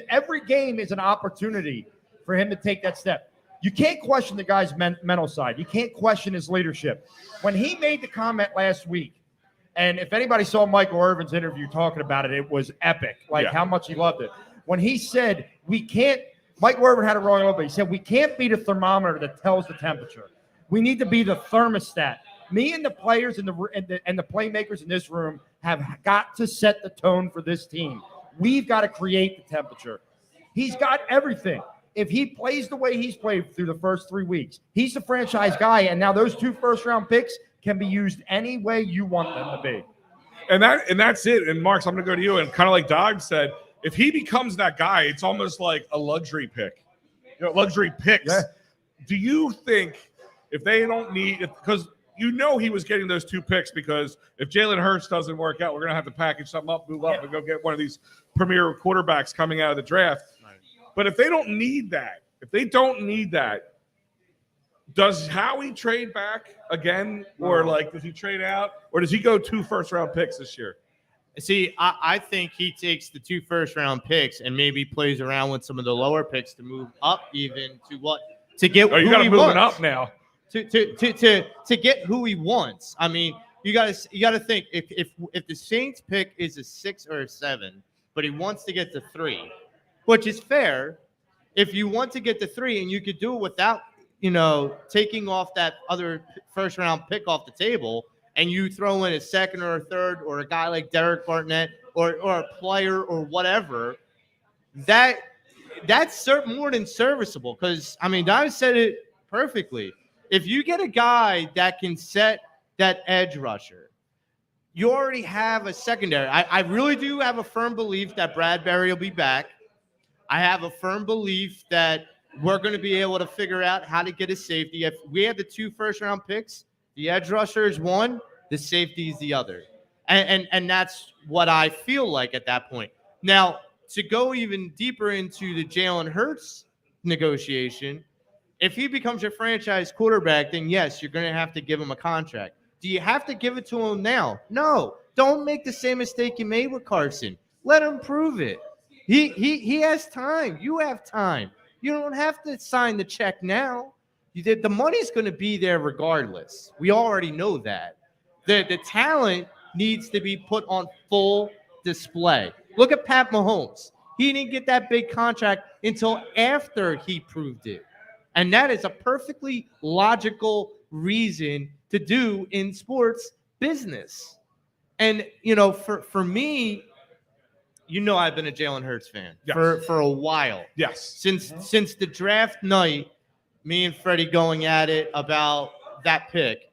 Every game is an opportunity for him to take that step. You can't question the guy's mental side. You can't question his leadership. When he made the comment last week, and if anybody saw Michael Irvin's interview talking about it, it was epic, how much he loved it. When he said, Michael Irvin had it wrong a little bit. He said, we can't be the thermometer that tells the temperature. We need to be the thermostat. Me and the players and the playmakers in this room have got to set the tone for this team. We've got to create the temperature. He's got everything. If he plays the way he's played through the first 3 weeks, he's the franchise guy, and now those 2 first-round picks can be used any way you want them to be. And that's it. And Marks, I'm going to go to you. And kind of like Dog said, if he becomes that guy, it's almost like a luxury pick. Luxury picks. Yeah. Do you think if they don't need – because he was getting those 2 picks because if Jalen Hurts doesn't work out, we're going to have to package something up, move up, and go get one of these premier quarterbacks coming out of the draft. Right. But if they don't need that, does Howie trade back again? Or does he trade out? Or does he go 2 first-round picks this year? See, I think he takes the 2 first-round picks and maybe plays around with some of the lower picks to move up even to get. Oh, you got to move up now. To get who he wants. I mean, you got to think if the Saints pick is a 6 or a 7, but he wants to get to 3, which is fair. If you want to get to 3 and you could do it without taking off that other first-round pick off the table, and you throw in a 2nd or a 3rd or a guy like Derek Barnett or a player or whatever, that's more than serviceable. Because, I mean, Don said it perfectly. If you get a guy that can set that edge rusher, you already have a secondary. I really do have a firm belief that Bradbury will be back. I have a firm belief that we're going to be able to figure out how to get a safety. If we have the 2 first-round picks, the edge rusher is one, the safety is the other. And that's what I feel like at that point. Now, to go even deeper into the Jalen Hurts negotiation, if he becomes your franchise quarterback, then yes, you're going to have to give him a contract. Do you have to give it to him now? No. Don't make the same mistake you made with Carson. Let him prove it. He has time. You have time. You don't have to sign the check now. The money's going to be there regardless. We already know that. The talent needs to be put on full display. Look at Pat Mahomes. He didn't get that big contract until after he proved it. And that is a perfectly logical reason to do in sports business. And, for me, I've been a Jalen Hurts fan for a while. Yes. Since the draft night, me and Freddie going at it about that pick.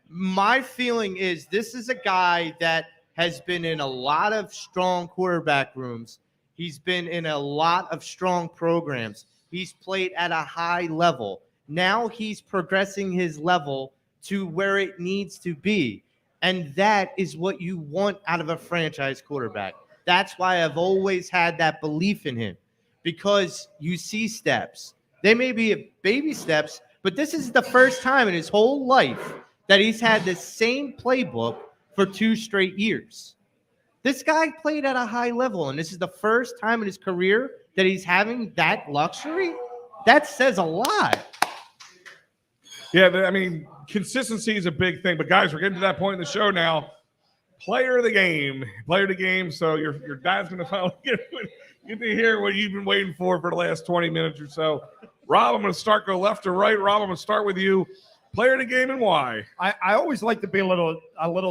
My feeling is this is a guy that has been in a lot of strong quarterback rooms. He's been in a lot of strong programs. He's played at a high level. Now he's progressing his level to where it needs to be. And that is what you want out of a franchise quarterback. That's why I've always had that belief in him, because you see steps. They may be baby steps, but this is the first time in his whole life that he's had the same playbook for 2 straight years. This guy played at a high level, and this is the first time in his career that he's having that luxury. That says a lot. Yeah, I mean, consistency is a big thing. But, guys, we're getting to that point in the show now. Player of the game. So your dad's going to finally get to hear what you've been waiting for the last 20 minutes or so. Rob, I'm going to go left to right. Rob, I'm going to start with you. Player of the game and why? I always like to be a little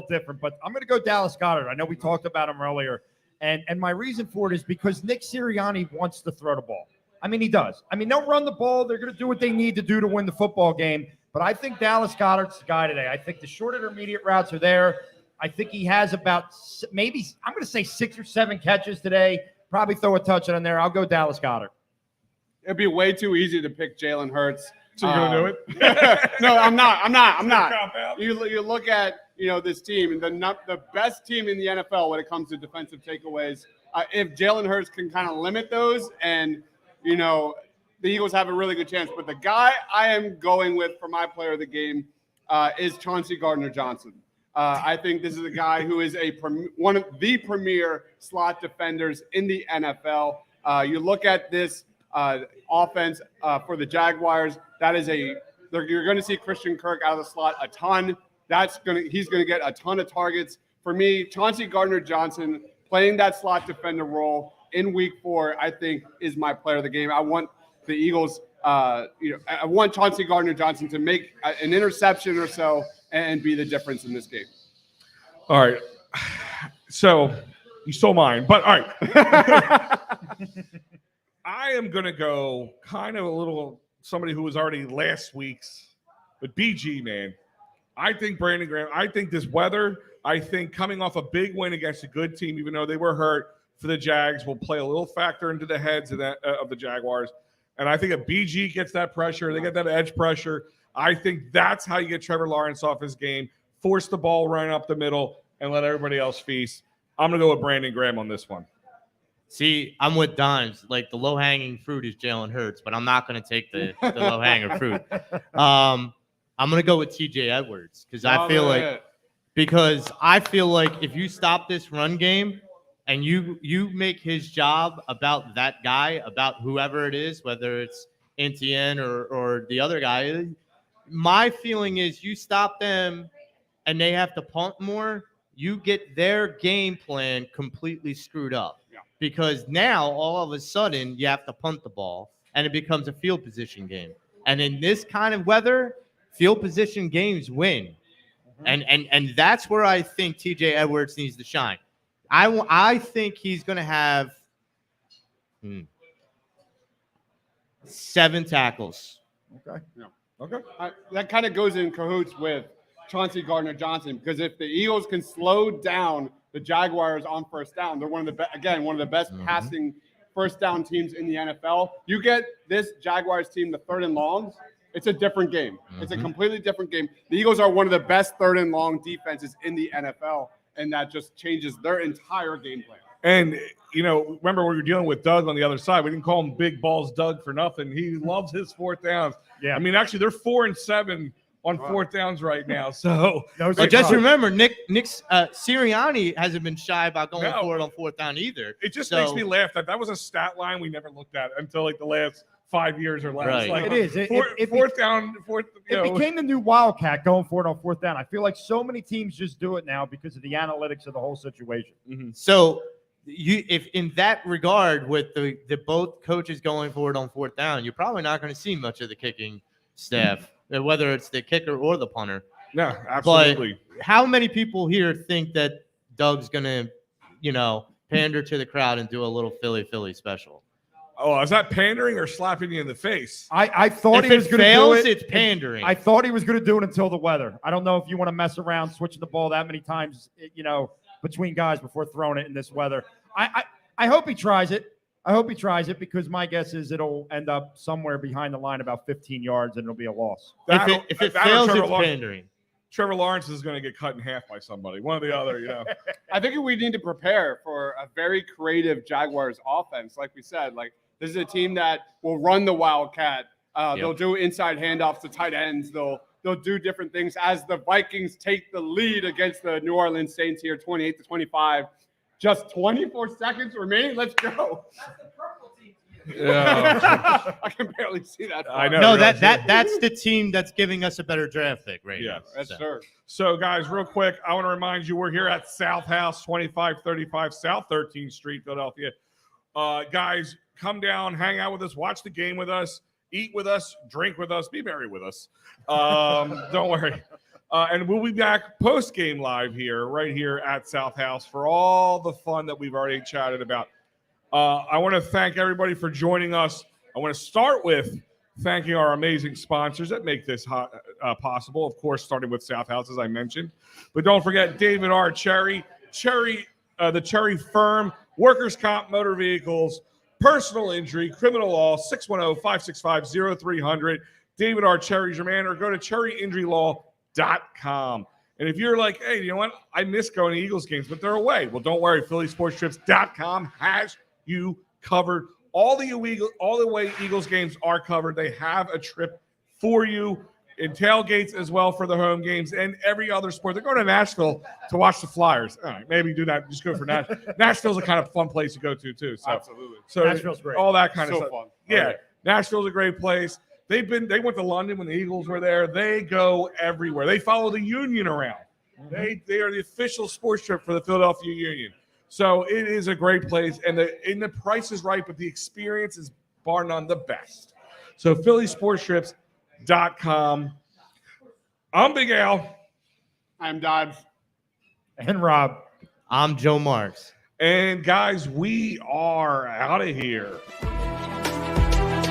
different, but I'm going to go Dallas Goedert. I know we talked about him earlier, and my reason for it is because Nick Sirianni wants to throw the ball. I mean, he does. I mean, they'll run the ball. They're going to do what they need to do to win the football game, but I think Dallas Goedert's the guy today. I think the short intermediate routes are there. I think he has about maybe, I'm going to say 6 or 7 catches today. Probably throw a touchdown in there. I'll go Dallas Goedert. It'd be way too easy to pick Jalen Hurts. So you're going to do it? No, I'm not. You look at, this team, and the best team in the NFL when it comes to defensive takeaways. If Jalen Hurts can kind of limit those, and, the Eagles have a really good chance. But the guy I am going with for my player of the game is Chauncey Gardner-Johnson. I think this is a guy who is one of the premier slot defenders in the NFL. You look at this offense for the Jaguars. You're going to see Christian Kirk out of the slot a ton. He's going to get a ton of targets. For me, Chauncey Gardner-Johnson playing that slot defender role in Week 4, I think, is my player of the game. I want the Eagles. I want Chauncey Gardner-Johnson to make an interception or so and be the difference in this game. All right. So you stole mine, but all right. I am going to go kind of a little somebody who was already last week's, but BG, man. I think Brandon Graham, I think this weather, I think coming off a big win against a good team, even though they were hurt for the Jags, will play a little factor into the heads of the Jaguars. And I think if BG gets that pressure, they get that edge pressure, I think that's how you get Trevor Lawrence off his game, force the ball right up the middle, and let everybody else feast. I'm going to go with Brandon Graham on this one. See, I'm with Dimes. Like, the low-hanging fruit is Jalen Hurts, but I'm not going to take the low-hanging fruit. I'm going to go with TJ Edwards because I feel like if you stop this run game and you make his job about that guy, about whoever it is, whether it's Etienne or the other guy, my feeling is you stop them and they have to punt more, you get their game plan completely screwed up. Yeah. Because now all of a sudden you have to punt the ball and it becomes a field position game. And in this kind of weather, field position games win. And that's where I think TJ Edwards needs to shine. I think he's going to have 7 tackles. Okay. Yeah. Okay. That kind of goes in cahoots with Chauncey Gardner-Johnson, because if the Eagles can slow down the Jaguars on first down, they're one of the best passing first down teams in the NFL. You get this Jaguars team to third and longs, it's a different game. It's a completely different game. The Eagles are one of the best third and long defenses in the NFL, and that just changes their entire game plan. And, remember we were dealing with Doug on the other side. We didn't call him Big Balls Doug for nothing. He loves his fourth downs. Yeah. I mean, actually, they're 4-7 on fourth downs right now. So, but just remember, Nick Sirianni hasn't been shy about going for it on fourth down either. It just makes me laugh that was a stat line we never looked at until the last 5 years or less. Right. Like, it is. Fourth down. It became the new Wildcat going for it on fourth down. I feel like so many teams just do it now because of the analytics of the whole situation. Mm-hmm. So, if in that regard, with the both coaches going for it on fourth down, you're probably not going to see much of the kicking staff, whether it's the kicker or the punter. No, absolutely. But how many people here think that Doug's going to, pander to the crowd and do a little Philly special? Oh, is that pandering or slapping you in the face? I thought if he was going to do it. It's pandering. I thought he was going to do it until the weather. I don't know if you want to mess around switching the ball that many times, between guys before throwing it in this weather. I hope he tries it. I hope he tries it, because my guess is it'll end up somewhere behind the line about 15 yards and it'll be a loss. If it fails, it's pandering. Trevor Lawrence is going to get cut in half by somebody, one or the other, I think we need to prepare for a very creative Jaguars offense. Like we said, this is a team that will run the Wildcat. They'll do inside handoffs to tight ends. They'll do different things as the Vikings take the lead against the New Orleans Saints here, 28-25. Just 24 seconds remaining. Let's go. Yeah. I can barely see that. I know. No, really. that's the team that's giving us a better draft pick right now. Yes, sir. So, guys, real quick, I want to remind you we're here at SouthHouse, 2535 South 13th Street, Philadelphia. Guys, come down, hang out with us, watch the game with us, eat with us, drink with us, be merry with us. Don't worry. And we'll be back post-game live right here at SouthHouse for all the fun that we've already chatted about. I want to thank everybody for joining us. I want to start with thanking our amazing sponsors that make this possible, of course, starting with SouthHouse, as I mentioned. But don't forget David R. Cherry, the Cherry Firm, Workers' Comp Motor Vehicles, Personal Injury, Criminal Law, 610-565-0300. David R. Cherry's your man, or go to cherryinjurylaw.com. And if you're like, hey, you know what? I miss going to Eagles games, but they're away. Well, don't worry. PhillySportsTrips.com has you covered. All the way Eagles games are covered. They have a trip for you in tailgates as well for the home games and every other sport. They're going to Nashville to watch the Flyers. All right, maybe do that. Just go for Nashville. Nashville's a kind of fun place to go to too. So, absolutely. So Nashville's great. All that kind of So stuff. fun. Yeah, right. Nashville's a great place. They went to London when the Eagles were there. They go everywhere. They follow the Union around. They are the official sports trip for the Philadelphia Union. So it is a great place, and the price is right, but the experience is bar none the best. So PhillySportsTrips.com. I'm Big Al. I'm Dodge. And Rob. I'm Joe Marks. And guys, we are out of here.